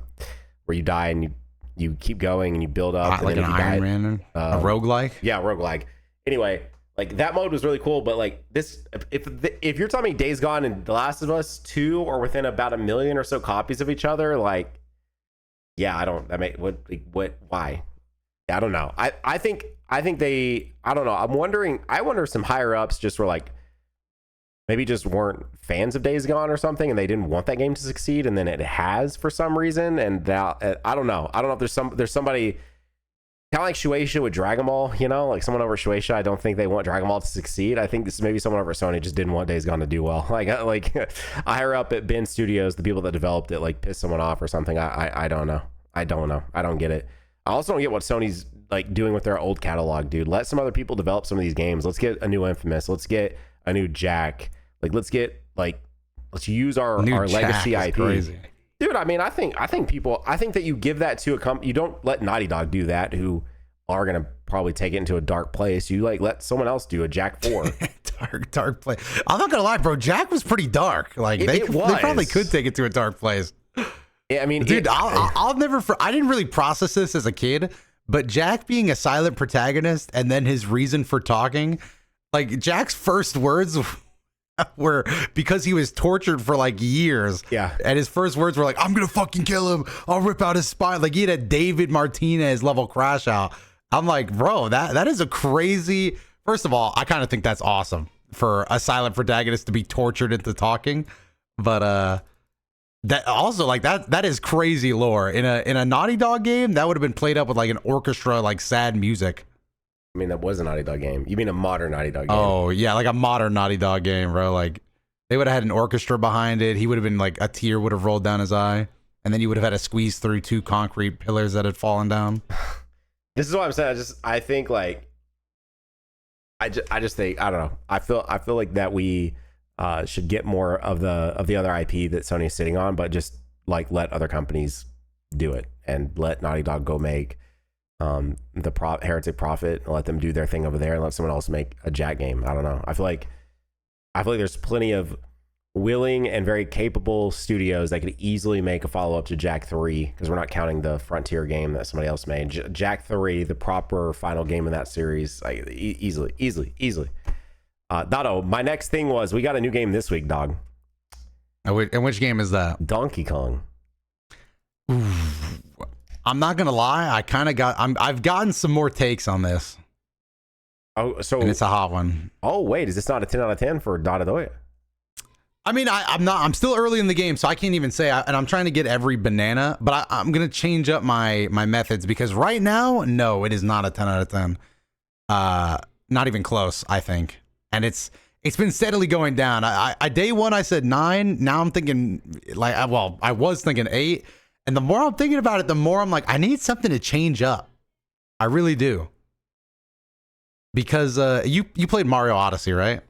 you die and you keep going and you build up like an Iron Man, a roguelike? Yeah, roguelike. Anyway, like that mode was really cool, but like this, if you're telling me Days Gone and The Last of Us 2 are within about 1 million or so copies of each other, like, yeah, why? I don't know. I think they, I don't know. I wonder if some higher ups just were like, maybe just weren't fans of Days Gone or something, and they didn't want that game to succeed, and then it has for some reason, and that, I don't know. I don't know if there's somebody. Kind of like Shueisha with Dragon Ball, like someone over Shueisha, I don't think they want Dragon Ball to succeed. I think this is maybe someone over Sony just didn't want Days Gone to do well. Like higher up at Ben Studios, the people that developed it like pissed someone off or something. I don't know. I don't get it. I also don't get what Sony's like doing with their old catalog, dude. Let some other people develop some of these games. Let's get a new Infamous. Let's get a new Jack. Like let's use our legacy IP. Crazy. Dude, I mean, I think that you give that to a company. You don't let Naughty Dog do that, who are going to probably take it into a dark place. You like let someone else do a Jack 4. dark place. I'm not going to lie, bro. Jack was pretty dark. Like they probably could take it to a dark place. I mean, dude, I'll never. I didn't really process this as a kid, but Jack being a silent protagonist and then his reason for talking, like Jack's first words were because he was tortured for like years. Yeah. And his first words were like, "I'm gonna fucking kill him. I'll rip out his spine." Like he had a David Martinez level crash out. I'm like, bro, that is a crazy. First of all, I kind of think that's awesome for a silent protagonist to be tortured into talking, but that also like that is crazy lore in a Naughty Dog game that would have been played up with like an orchestra, like sad music. I mean, that was a Naughty Dog game. You mean a modern Naughty Dog game? Oh yeah, like a modern Naughty Dog game, bro. Like they would have had an orchestra behind it. He would have been like a tear would have rolled down his eye, and then you would have had to squeeze through 2 concrete pillars that had fallen down. This is what I'm saying. I think like I just think I don't know. I feel like that we should get more of the other IP that Sony's sitting on, but just like let other companies do it and let Naughty Dog go make the Heretic Prophet and let them do their thing over there and let someone else make a Jack game. I don't know. I feel like there's plenty of willing and very capable studios that could easily make a follow-up to Jack 3, because we're not counting the Frontier game that somebody else made. Jack 3, the proper final game in that series, like, easily. Dotto, my next thing was we got a new game this week, dog. And which game is that? Donkey Kong. Ooh. I'm not gonna lie, I've gotten some more takes on this. Oh, so and it's a hot one. Oh wait, is this not a 10 out of 10 for DotoDoya? I mean, I'm still early in the game, so I can't even say, and I'm trying to get every banana, but I'm going to change up my methods, because right now, no, it is not a 10 out of 10. Not even close, I think. And it's been steadily going down. I day one, I said 9. Now I'm thinking I was thinking 8. And the more I'm thinking about it, the more I'm like, I need something to change up. I really do. Because you played Mario Odyssey, right?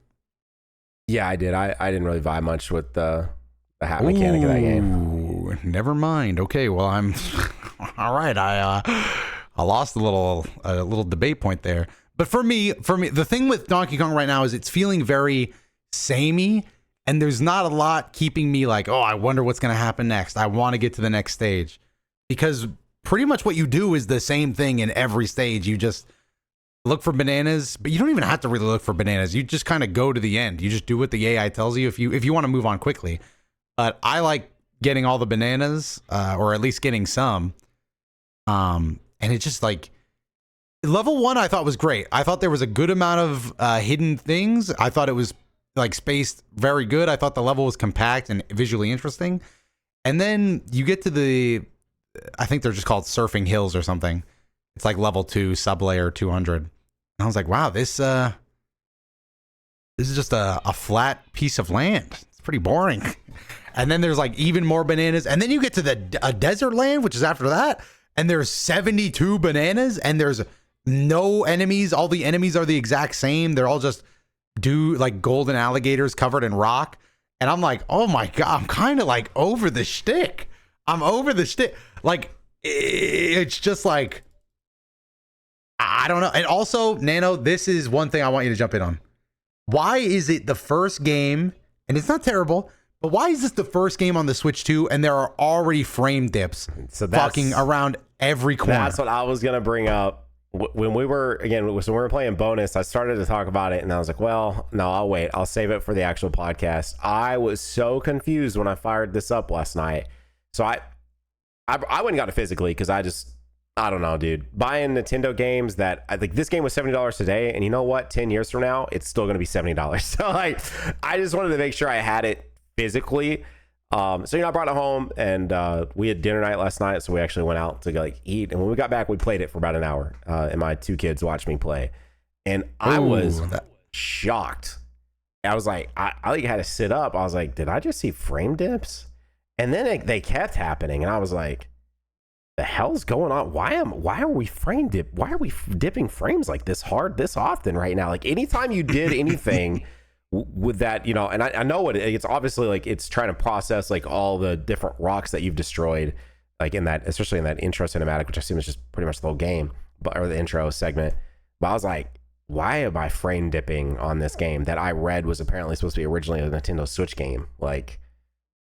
Yeah, I did. I didn't really vibe much with the hat mechanic of that game. Never mind. Okay, well, I'm all right. I lost a little debate point there. But for me, the thing with Donkey Kong right now is it's feeling very samey, and there's not a lot keeping me like, oh, I wonder what's going to happen next. I want to get to the next stage, because pretty much what you do is the same thing in every stage. You just look for bananas, but you don't even have to really look for bananas. You just kind of go to the end. You just do what the AI tells you if you want to move on quickly. But I like getting all the bananas, or at least getting some. And it's just like level 1 I thought was great. I thought there was a good amount of hidden things. I thought it was like spaced very good. I thought the level was compact and visually interesting. And then you get to I think they're just called surfing hills or something. It's like level 2, sublayer 200. And I was like, wow, this is just a flat piece of land. It's pretty boring. And then there's like even more bananas. And then you get to a desert land, which is after that. And there's 72 bananas, and there's no enemies. All the enemies are the exact same. They're all just like golden alligators covered in rock. And I'm like, oh my God, I'm kind of like over the shtick. I'm over the shtick. Like, it's just like, I don't know. And also, Nano, this is one thing I want you to jump in on. Why is it the first game, and it's not terrible, but why is this the first game on the Switch 2 and there are already frame dips fucking around every corner? That's what I was going to bring up. When we were playing bonus, I started to talk about it, and I was like, well, no, I'll wait. I'll save it for the actual podcast. I was so confused when I fired this up last night. So I went and got it physically, because I don't know, dude. Buying Nintendo games that I think this game was $70 today, and you know what? 10 years from now, it's still going to be $70. So like, I just wanted to make sure I had it physically. So I brought it home, and we had dinner night last night, so we actually went out to like eat. And when we got back, we played it for about an hour, and my 2 kids watched me play, and I was shocked. I was like, I like had to sit up. I was like, did I just see frame dips? And then they kept happening, and I was like, the hell's going on? Why are we Why are we dipping frames like this hard this often right now? Like, anytime you did anything with that, and I know it's obviously like it's trying to process like all the different rocks that you've destroyed, like especially in that intro cinematic, which I assume is just pretty much the whole game, or the intro segment. But I was like, why am I frame dipping on this game that I read was apparently supposed to be originally a Nintendo Switch game? Like,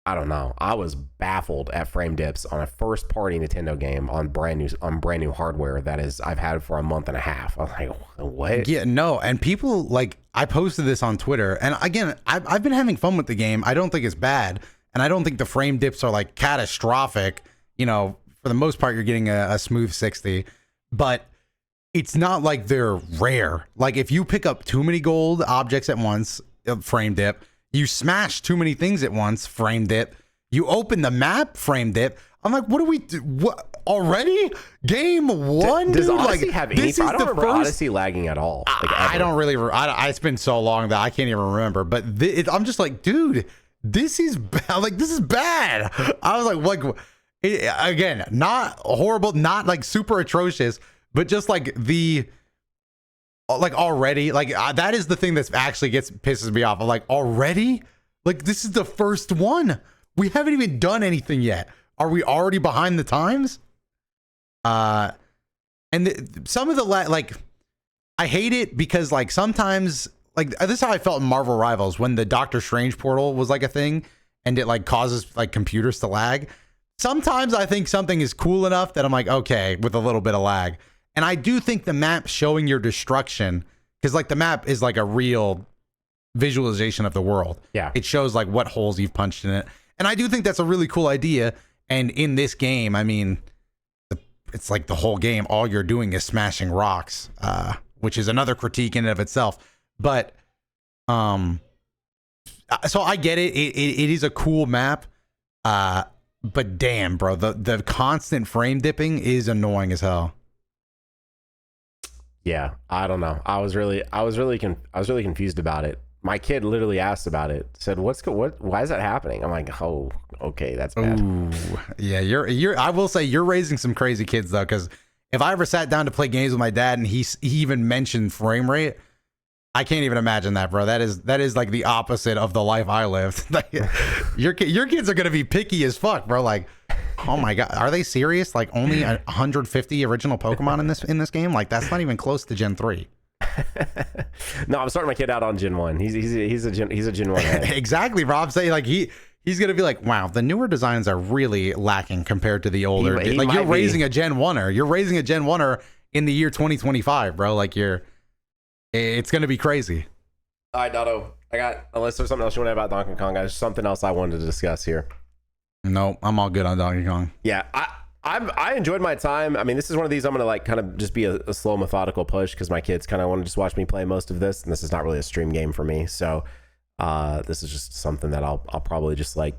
I don't know. I was baffled at frame dips on a first party Nintendo game on brand new hardware that is I've had for a month and a half. I was like, what? Yeah, no, and people like I posted this on Twitter, and again, I've been having fun with the game. I don't think it's bad, and I don't think the frame dips are like catastrophic. You know, for the most part, you're getting a smooth 60, but it's not like they're rare. Like if you pick up too many gold objects at once, frame dip. You smash too many things at once, frame dip. You open the map, frame dip. I'm like, what do we do? What already? Game one? Does dude? Odyssey like, have any? this I is don't the remember first. Odyssey lagging at all. Like, I don't really. It's been so long that I can't even remember. But I'm just like, dude, this is like this is bad. I was like, again, not horrible, not like super atrocious, but just like the. Like already, like that is the thing that actually pisses me off. I'm like, already? Like this is the first one. We haven't even done anything yet. Are we already behind the times? And some of the like, I hate it because like sometimes like this is how I felt in Marvel Rivals when the Doctor Strange portal was like a thing and it like causes like computers to lag. Sometimes I think something is cool enough that I'm like, okay, with a little bit of lag. And I do think the map showing your destruction, because like the map is like a real visualization of the world. Yeah. It shows like what holes you've punched in it. And I do think that's a really cool idea. And in this game, I mean, it's like the whole game, all you're doing is smashing rocks, which is another critique in and of itself. But so I get it. It is a cool map. But damn, bro, the constant frame dipping is annoying as hell. Yeah, I don't know. I was really confused about it. My kid literally asked about it. Said, why is that happening?" I'm like, "Oh, okay, that's bad." Ooh, yeah, you're. I will say you're raising some crazy kids though, because if I ever sat down to play games with my dad and he even mentioned frame rate, I can't even imagine that, bro. That is like the opposite of the life I lived. Your kids are gonna be picky as fuck, bro. Like, oh my god, are they serious? Like only 150 original Pokemon in this game? Like that's not even close to Gen 3. No, I'm starting my kid out on Gen 1. He's a Gen 1 head. Exactly, bro. I'm saying like he's gonna be like, wow, the newer designs are really lacking compared to the older. Like you're raising a Gen 1er. You're raising a Gen 1er in the year 2025, bro. Like it's gonna be crazy. All right, Doto. Unless there's something else you want to add about Donkey Kong, guys, something else I wanted to discuss here. No, I'm all good on Donkey Kong. Yeah, I enjoyed my time. I mean, this is one of these I'm gonna like kind of just be a slow, methodical push because my kids kind of want to just watch me play most of this, and this is not really a stream game for me. So this is just something that I'll probably just like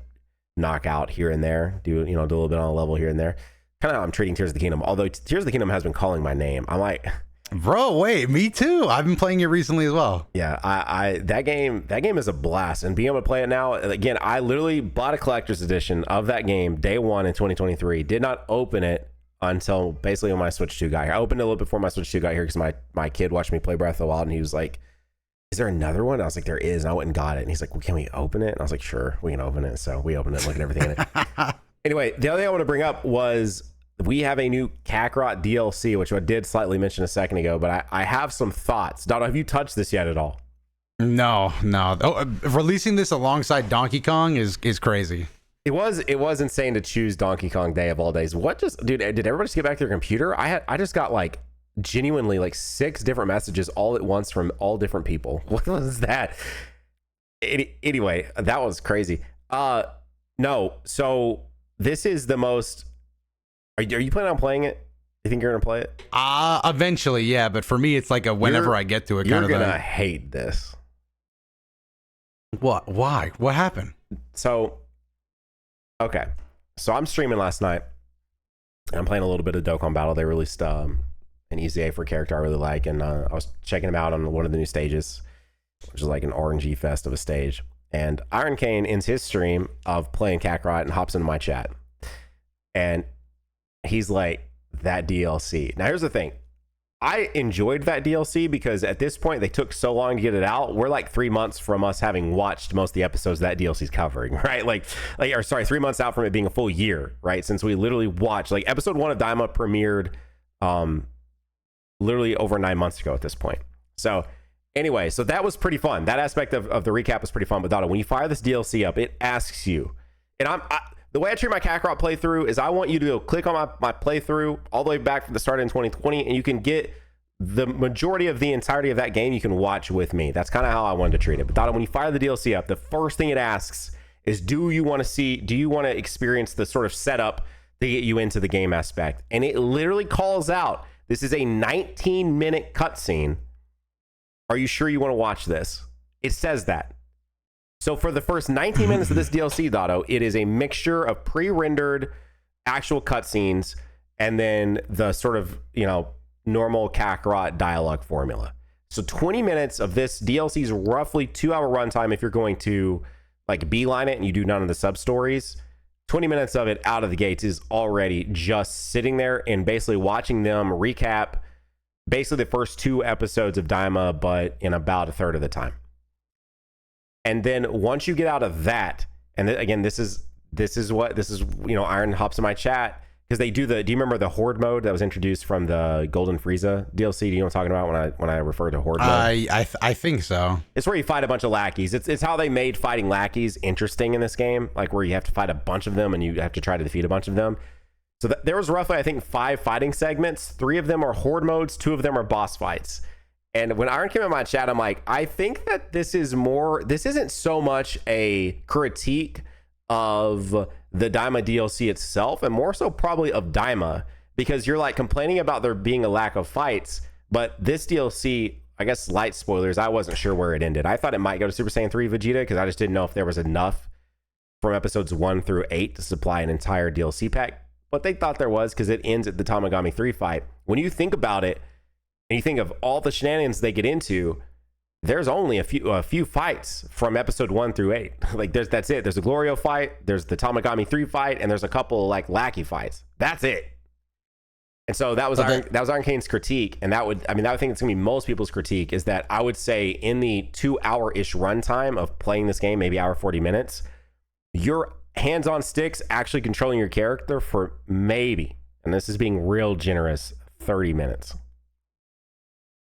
knock out here and there, do a little bit on a level here and there. Kind of how I'm treating Tears of the Kingdom. Although Tears of the Kingdom has been calling my name, I'm like, bro, wait, me too. I've been playing it recently as well. Yeah, I that game is a blast, and being able to play it now again. I literally bought a collector's edition of that game day one in 2023. Did not open it until basically when my Switch 2 got here. I opened it a little before my Switch 2 got here because my kid watched me play Breath of the Wild, and he was like, "Is there another one?" I was like, "There is," and I went and got it. And he's like, "Well, can we open it?" And I was like, "Sure, we can open it." So we opened it, and look at everything in it. Anyway, the other thing I want to bring up was we have a new Kakarot DLC, which I did slightly mention a second ago, but I have some thoughts. Doto, have you touched this yet at all? No. Oh, releasing this alongside Donkey Kong is crazy. It was insane to choose Donkey Kong Day of all days. Dude, did everybody just get back to their computer? I just got like genuinely like 6 different messages all at once from all different people. What was that? Anyway, that was crazy. No, so this is the most. Are you planning on playing it? You think you're gonna play it? Eventually, yeah. But for me, it's like a whenever I get to it kind of thing. You're gonna hate this. What? Why? What happened? So, okay. So I'm streaming last night. I'm playing a little bit of Dokkan Battle. They released an EZA for a character I really like, and I was checking them out on one of the new stages, which is like an RNG fest of a stage. And Iron Kane ends his stream of playing Kakarot and hops into my chat, and he's like, that DLC. Now here's the thing. I enjoyed that DLC because at this point they took so long to get it out. We're like 3 months from us having watched most of the episodes that DLC's covering, right? Or sorry, 3 months out from it being a full year, right? Since we literally watched, like episode 1 of Daima premiered literally over 9 months ago at this point. So anyway, so that was pretty fun. That aspect of the recap was pretty fun. But Dada, when you fire this DLC up, it asks you And the way I treat my Kakarot playthrough is I want you to go click on my playthrough all the way back from the start in 2020, and you can get the majority of the entirety of that game you can watch with me. That's kind of how I wanted to treat it. But Doto, when you fire the DLC up, the first thing it asks is, do you want to experience the sort of setup to get you into the game aspect? And it literally calls out, this is a 19-minute cutscene. Are you sure you want to watch this? It says that. So for the first 19 minutes of this DLC, Doto, it is a mixture of pre-rendered actual cutscenes and then the sort of, normal Kakarot dialogue formula. So 20 minutes of this DLC is roughly 2-hour runtime if you're going to like beeline it and you do none of the sub stories. 20 minutes of it out of the gates is already just sitting there and basically watching them recap basically the first 2 episodes of Daima, but in about a third of the time. And then once you get out of that, and again, this is Iron hops in my chat because they do you remember the Horde mode that was introduced from the Golden Frieza DLC? Do you know what I'm talking about when I refer to Horde mode? I think so. It's where you fight a bunch of lackeys. It's how they made fighting lackeys interesting in this game, like where you have to fight a bunch of them and you have to try to defeat a bunch of them. So there was roughly, I think, 5 fighting segments. 3 of them are Horde modes, 2 of them are boss fights. And when Iron came in my chat, I'm like, I think that this isn't so much a critique of the Daima DLC itself, and more so probably of Daima, because you're like complaining about there being a lack of fights, but this DLC, I guess light spoilers, I wasn't sure where it ended. I thought it might go to Super Saiyan 3 Vegeta, because I just didn't know if there was enough from episodes 1 through 8 to supply an entire DLC pack, but they thought there was, because it ends at the Tamagami 3 fight. When you think about it, and you think of all the shenanigans they get into, there's only a few fights from episode 1 through 8. Like that's it. There's a Glorio fight, there's the Tamagami 3 fight, and there's a couple like lackey fights. That's it. And so that was Iron Kane's critique, and I think it's gonna be most people's critique, is that I would say in the 2-hour-ish runtime of playing this game, maybe hour 40 minutes, your hands on sticks actually controlling your character for maybe, and this is being real generous, 30 minutes.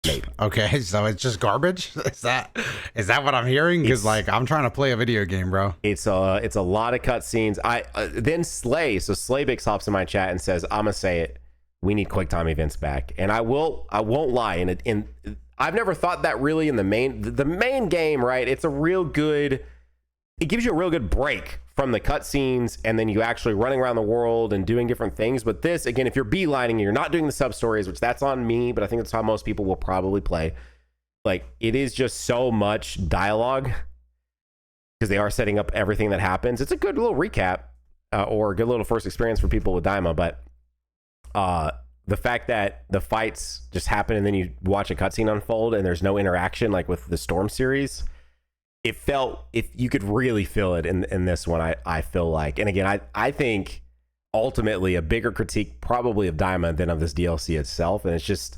Maybe. Okay, so it's just garbage. Is that what I'm hearing? Because like I'm trying to play a video game, bro. It's a lot of cutscenes. Then Slay. So Slaybix hops in my chat and says, "I'm gonna say it. We need quick time events back." And I won't lie. And I've never thought that really in the main game, right? It's a real good. It gives you a real good break from the cutscenes, and then you actually running around the world and doing different things. But this, again, if you're beelining, you're not doing the sub stories, which that's on me, but I think that's how most people will probably play. Like, it is just so much dialogue because they are setting up everything that happens. It's a good little recap or a good little first experience for people with Daima, but the fact that the fights just happen and then you watch a cutscene unfold and there's no interaction like with the Storm series, it felt, if you could really feel it in this one, I feel like. And again, I think ultimately a bigger critique probably of Daima than of this DLC itself. And it's just,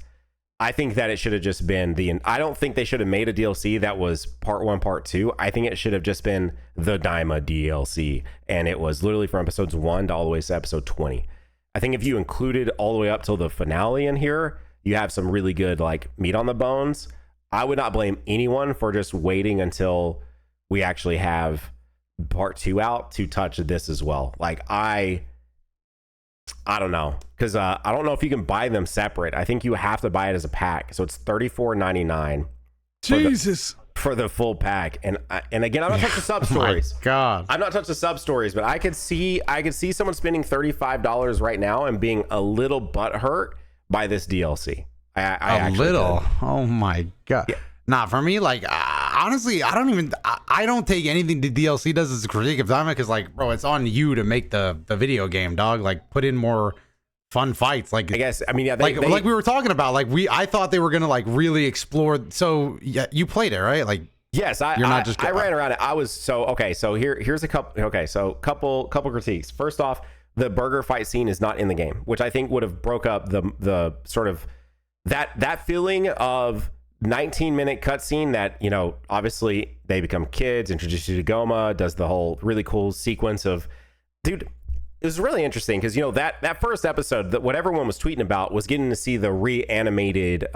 I think that it should have just been I don't think they should have made a DLC that was part 1, part 2. I think it should have just been the Daima DLC. And it was literally from episodes 1 to all the way to episode 20. I think if you included all the way up till the finale in here, you have some really good like meat on the bones. I would not blame anyone for just waiting until we actually have part 2 out to touch this as well. Like I don't know, because I don't know if you can buy them separate. I think you have to buy it as a pack, so it's $34.99. Jesus, for the full pack. And again, I'm not touching the sub stories. God, I'm not touching the sub stories, but I could see someone spending $35 right now and being a little butthurt by this DLC. I little could. Oh my God. Yeah. Nah, for me, like honestly, I don't take anything the DLC does as a critique of Daima, because like, bro, it's on you to make the video game, dog. Like, put in more fun fights. Like, I guess, I mean, yeah, like we were talking about, like I thought they were gonna like really explore. So yeah, you played it, right? Like, yes, I ran around it. I was so here's a couple. Okay, so couple critiques. First off, the burger fight scene is not in the game, which I think would have broke up the sort of that feeling of 19-minute cutscene that, you know, obviously they become kids, introduce you to Goma, does the whole really cool sequence of, dude, it was really interesting because, you know, that first episode, that what everyone was tweeting about was getting to see the reanimated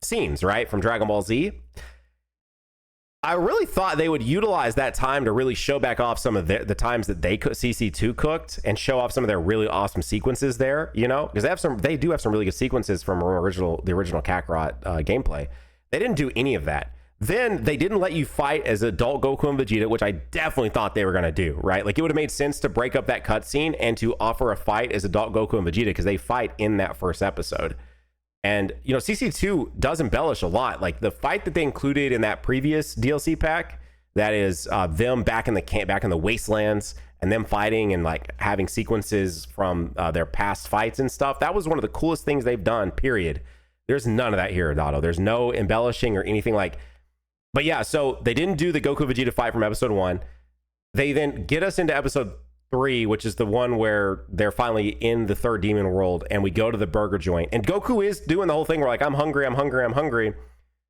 scenes, right, from Dragon Ball Z. I really thought they would utilize that time to really show back off some of the times that they CC2 cooked and show off some of their really awesome sequences there, you know, because they do have some really good sequences from the original Kakarot gameplay. They didn't do any of that. Then they didn't let you fight as adult Goku and Vegeta, which I definitely thought they were going to do, right? Like, it would have made sense to break up that cutscene and to offer a fight as adult Goku and Vegeta, because they fight in that first episode. And, you know, CC2 does embellish a lot. Like, the fight that they included in that previous DLC pack, that is them back in the wastelands and them fighting and like having sequences from their past fights and stuff. That was one of the coolest things they've done, period. There's none of that here, Dotto. There's no embellishing or anything like. But yeah, so they didn't do the Goku Vegeta fight from episode 1. They then get us into episode 3, which is the one where they're finally in the third demon world, and we go to the burger joint, and Goku is doing the whole thing where like, I'm hungry.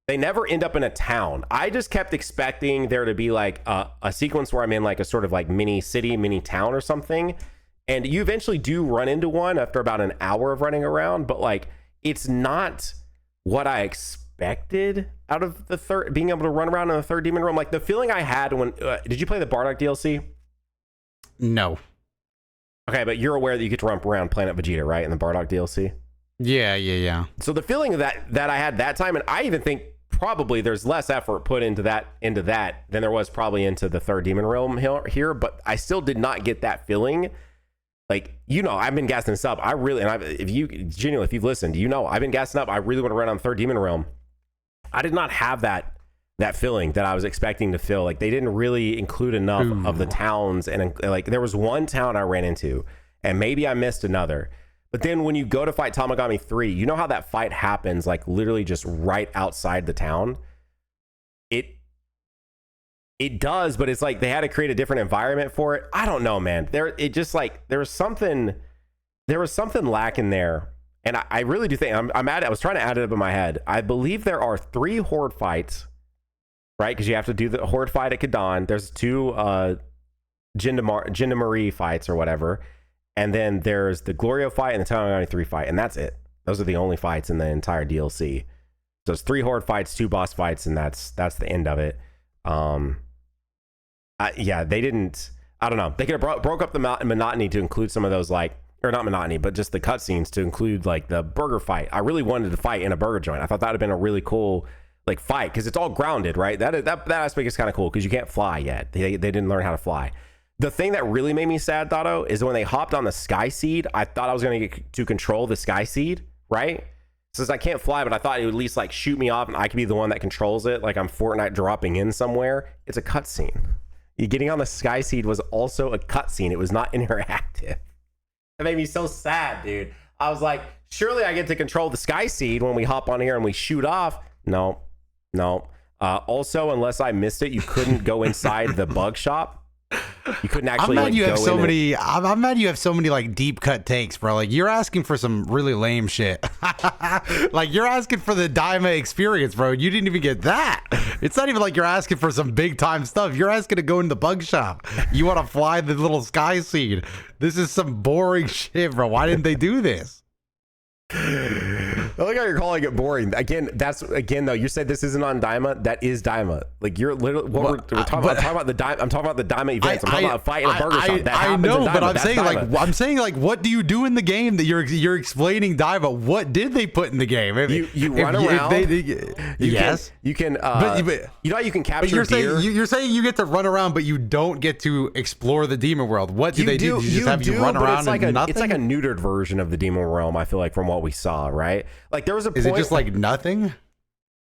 They never end up in a town. I just kept expecting there to be like a sequence where I'm in like a sort of like mini city, mini town or something, and you eventually do run into one after about an hour of running around, but like, it's not what I expected out of the being able to run around in the third demon realm. Like, the feeling I had when did you play the Bardock DLC? No. Okay, but you're aware that you get to run around Planet Vegeta, right, in the Bardock DLC? Yeah. So the feeling of that I had that time, and I even think probably there's less effort put into that than there was probably into the third demon realm here, but I still did not get that feeling. Like, you know, I've been gassing this up. If you've listened, you know, I've been gassing up. I really want to run on third demon realm. I did not have that feeling that I was expecting to feel. Like, they didn't really include enough of the towns, and like, there was one town I ran into, and maybe I missed another. But then when you go to fight Tamagami 3, you know how that fight happens, like literally just right outside the town. It does, but it's like they had to create a different environment for it. I don't know, man. There was something lacking there. And I really do think I was trying to add it up in my head. I believe there are 3 horde fights, right? Because you have to do the horde fight at Kadan. There's 2 Jinda fights or whatever. And then there's the Glorio fight and the Tamagami 3 fight. And that's it. Those are the only fights in the entire DLC. So it's 3 horde fights, 2 boss fights, and that's the end of it. They didn't. I don't know. They could have broke up the monotony to include some of those, like, or not monotony, but just the cutscenes to include like the burger fight. I really wanted to fight in a burger joint. I thought that would have been a really cool like fight, because it's all grounded, right? That aspect is kind of cool because you can't fly yet. They didn't learn how to fly. The thing that really made me sad, Dotto, is when they hopped on the Sky Seed. I thought I was going to get to control the Sky Seed, right? Since I can't fly, but I thought it would at least like shoot me off and I could be the one that controls it, like I'm Fortnite dropping in somewhere. It's a cutscene. You getting on the Sky Seed was also a cutscene. It was not interactive. That made me so sad, dude. I was like, surely I get to control the Sky Seed when we hop on here and we shoot off. No. Also, unless I missed it, you couldn't go inside the bug shop. You couldn't actually. I'm mad you have so many. I'm mad you have so many like deep cut takes, bro. Like, you're asking for some really lame shit. Like, you're asking for the Daima experience, bro. You didn't even get that. It's not even like you're asking for some big time stuff. You're asking to go in the bug shop. You want to fly the little Sky Seed. This is some boring shit, bro. Why didn't they do this? I like how you're calling it boring. Again, though, you said this isn't on Daima. That is Daima. Like, you're literally we're talking about. I'm talking about the Daima events. I'm talking about a fight in a burger shop. That happens in Daima. But I'm That's saying Daima. like what do you do in the game that you're explaining Daima? What did they put in the game? You run around. Yes, you can. But you know how you can capture you're deer? saying you're saying you get to run around, but you don't get to explore the demon world. What do they do? You just have you run around and nothing? It's like a neutered version of the demon realm. I feel like from what we saw, right? Like, there was a point. Is it just like nothing?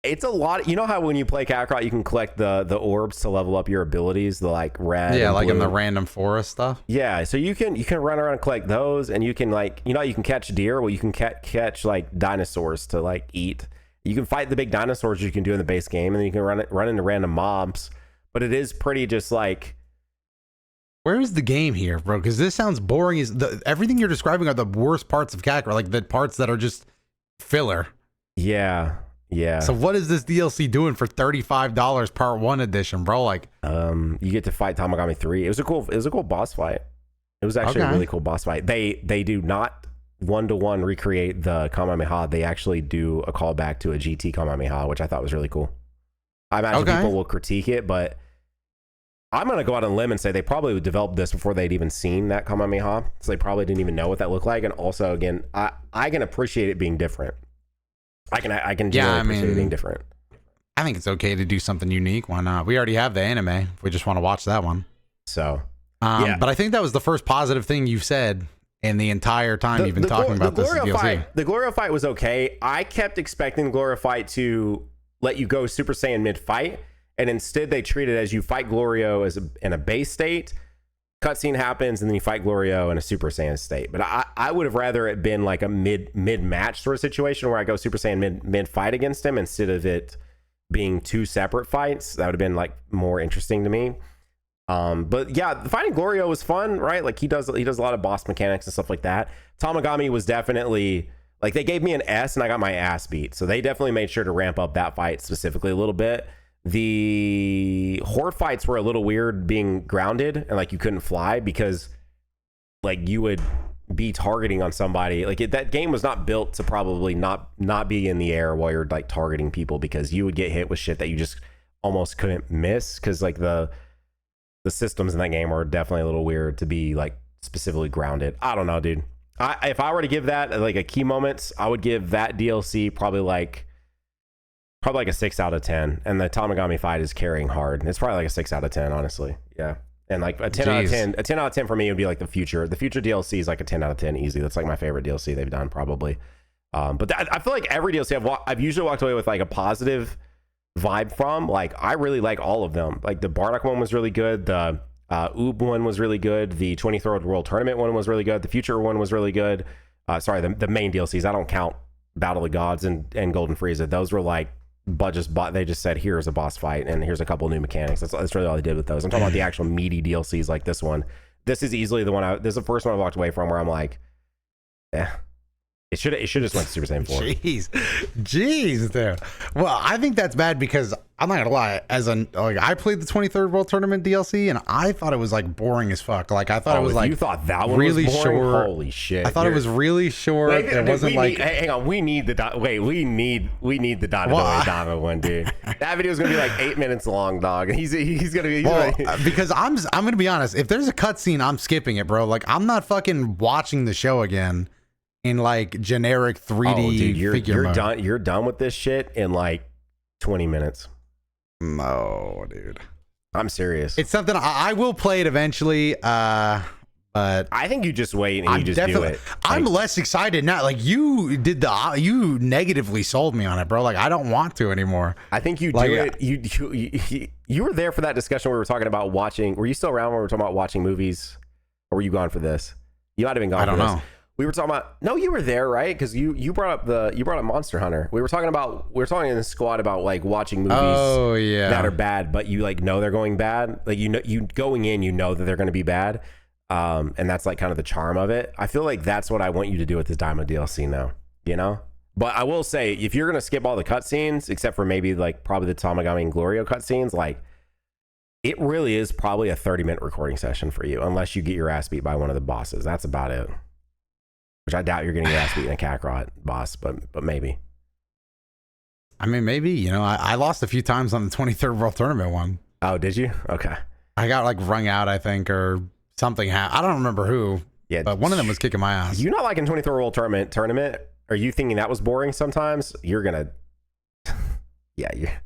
It's a lot. You know how when you play Kakarot, you can collect the orbs to level up your abilities, the like red. Yeah, and like blue. in the random forest stuff. Yeah, so you can run around and collect those, and you can like, you know, you can catch deer. Well, you can catch like dinosaurs to like eat. You can fight the big dinosaurs you can do in the base game, and then you can run into random mobs. But it is pretty just like. Where is the game here, bro? Because this sounds boring. Everything you're describing are the worst parts of Kakarot, like the parts that are just filler. Yeah. So what is this DLC doing for $35 part 1 edition, bro? Like, you get to fight Tamagami 3. It was a cool boss fight. It was actually a really cool boss fight. They do not 1-to-1 recreate the Kamehameha. They actually do a callback to a GT Kamehameha, which I thought was really cool. I imagine people will critique it, but I'm going to go out on a limb and say they probably would develop this before they'd even seen that Kamehameha. So they probably didn't even know what that looked like. And also, again, I can appreciate it being different. I can generally appreciate it being different. I think it's okay to do something unique. Why not? We already have the anime. If we just want to watch that one. So, but I think that was the first positive thing you've said in the entire time you've been talking about this DLC. The Glorio fight was okay. I kept expecting the Glorio fight to let you go Super Saiyan mid-fight, and instead they treat it as you fight Glorio in a base state, cutscene happens, and then you fight Glorio in a Super Saiyan state. But I would have rather it been like a mid-match sort of situation where I go Super Saiyan mid-fight against him instead of it being two separate fights. That would have been like more interesting to me. But yeah, fighting Glorio was fun, right? Like he does a lot of boss mechanics and stuff like that. Tamagami was definitely like, they gave me an S and I got my ass beat. So they definitely made sure to ramp up that fight specifically a little bit. The horde fights were a little weird being grounded and like you couldn't fly because like you would be targeting on somebody. Like that game was not built to probably not be in the air while you're like targeting people, because you would get hit with shit that you just almost couldn't miss, because like the systems in that game are definitely a little weird to be like specifically grounded. I don't know, dude. If I were to give that like a key moments, I would give that DLC probably like a 6 out of 10. And the Tamagami fight is carrying hard. It's probably like a 6 out of 10, honestly. Yeah. And like a 10 out of 10, a 10 out of 10 for me would be like the future DLC is like a 10 out of 10 easy. That's like my favorite DLC they've done probably. But I feel like every DLC I've usually walked away with like a positive vibe from. Like I really like all of them. Like the Bardock one was really good. The Oob one was really good. The 23rd World Tournament one was really good. The Future one was really good. Sorry, the main DLCs. I don't count Battle of the Gods and Golden Frieza. Those were like they just said here's a boss fight and here's a couple new mechanics. That's really all they did with those. I'm talking about the actual meaty DLCs like this one. This is easily the one this is the first one I walked away from where I'm like, it should just went to Super Saiyan 4. Jeez, dude. Well, I think that's bad because I'm not gonna lie. I played the 23rd World Tournament DLC and I thought it was like boring as fuck. Like I thought it was like, you thought that one really was boring? short. Holy shit! I thought it was really short. It wasn't like. Hang on, we need the DotoDoya Dama one, dude. That video is gonna be like 8 minutes long, dog. He's gonna be because I'm gonna be honest. If there's a cutscene, I'm skipping it, bro. Like I'm not fucking watching the show again in like generic 3D figure mode. You're done with this shit in like 20 minutes. No, dude. I'm serious. It's something I will play it eventually. But I think you just wait and you just do it. I'm less excited now. Like you negatively sold me on it, bro. Like I don't want to anymore. I think you do it. You were there for that discussion where we were talking about watching. Were you still around when we were talking about watching movies, or were you gone for this? You might have been gone. I don't know. We were talking about, no, you were there, right? Because you brought up Monster Hunter. We were talking in the squad about like watching movies that are bad, but you like know they're going bad. Like you going in, you know that they're going to be bad, and that's like kind of the charm of it. I feel like that's what I want you to do with this Diamond DLC now, you know. But I will say, if you're gonna skip all the cutscenes, except for maybe like probably the Tamagami and Glorio cutscenes, like it really is probably a 30-minute recording session for you, unless you get your ass beat by one of the bosses. That's about it. Which I doubt you're getting your ass beat in a Kakarot boss, but maybe. I mean, maybe, you know, I lost a few times on the 23rd World Tournament one. Oh, did you? Okay. I got like wrung out, I think, or something. I don't remember who. Yeah, but one of them was kicking my ass. You not liking 23rd World Tournament? Are you thinking that was boring sometimes? You're gonna. Yeah.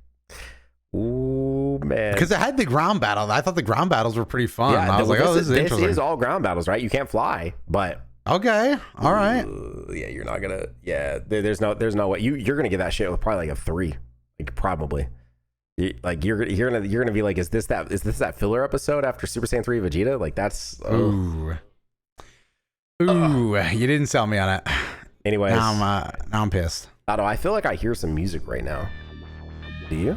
Ooh, man. Because it had the ground battle. I thought the ground battles were pretty fun. Yeah, I was like, this is interesting. This is all ground battles, right? You can't fly, but. Okay. All right. Yeah, you're not gonna. Yeah, there's no way you're gonna get that shit with probably like a 3, like probably. Like you're gonna be like, is this that filler episode after Super Saiyan 3 Vegeta? Like that's. Ooh. You didn't sell me on it. Anyways, now I'm pissed. Otto, I feel like I hear some music right now. Do you?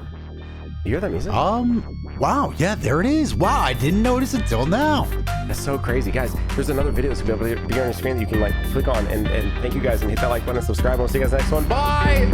You hear that music? Wow, yeah, there it is. Wow, I didn't notice it till now. That's so crazy, guys. There's another video that's gonna be on your screen that you can like click on and thank you guys and hit that like button and subscribe. We'll see you guys next one. Bye.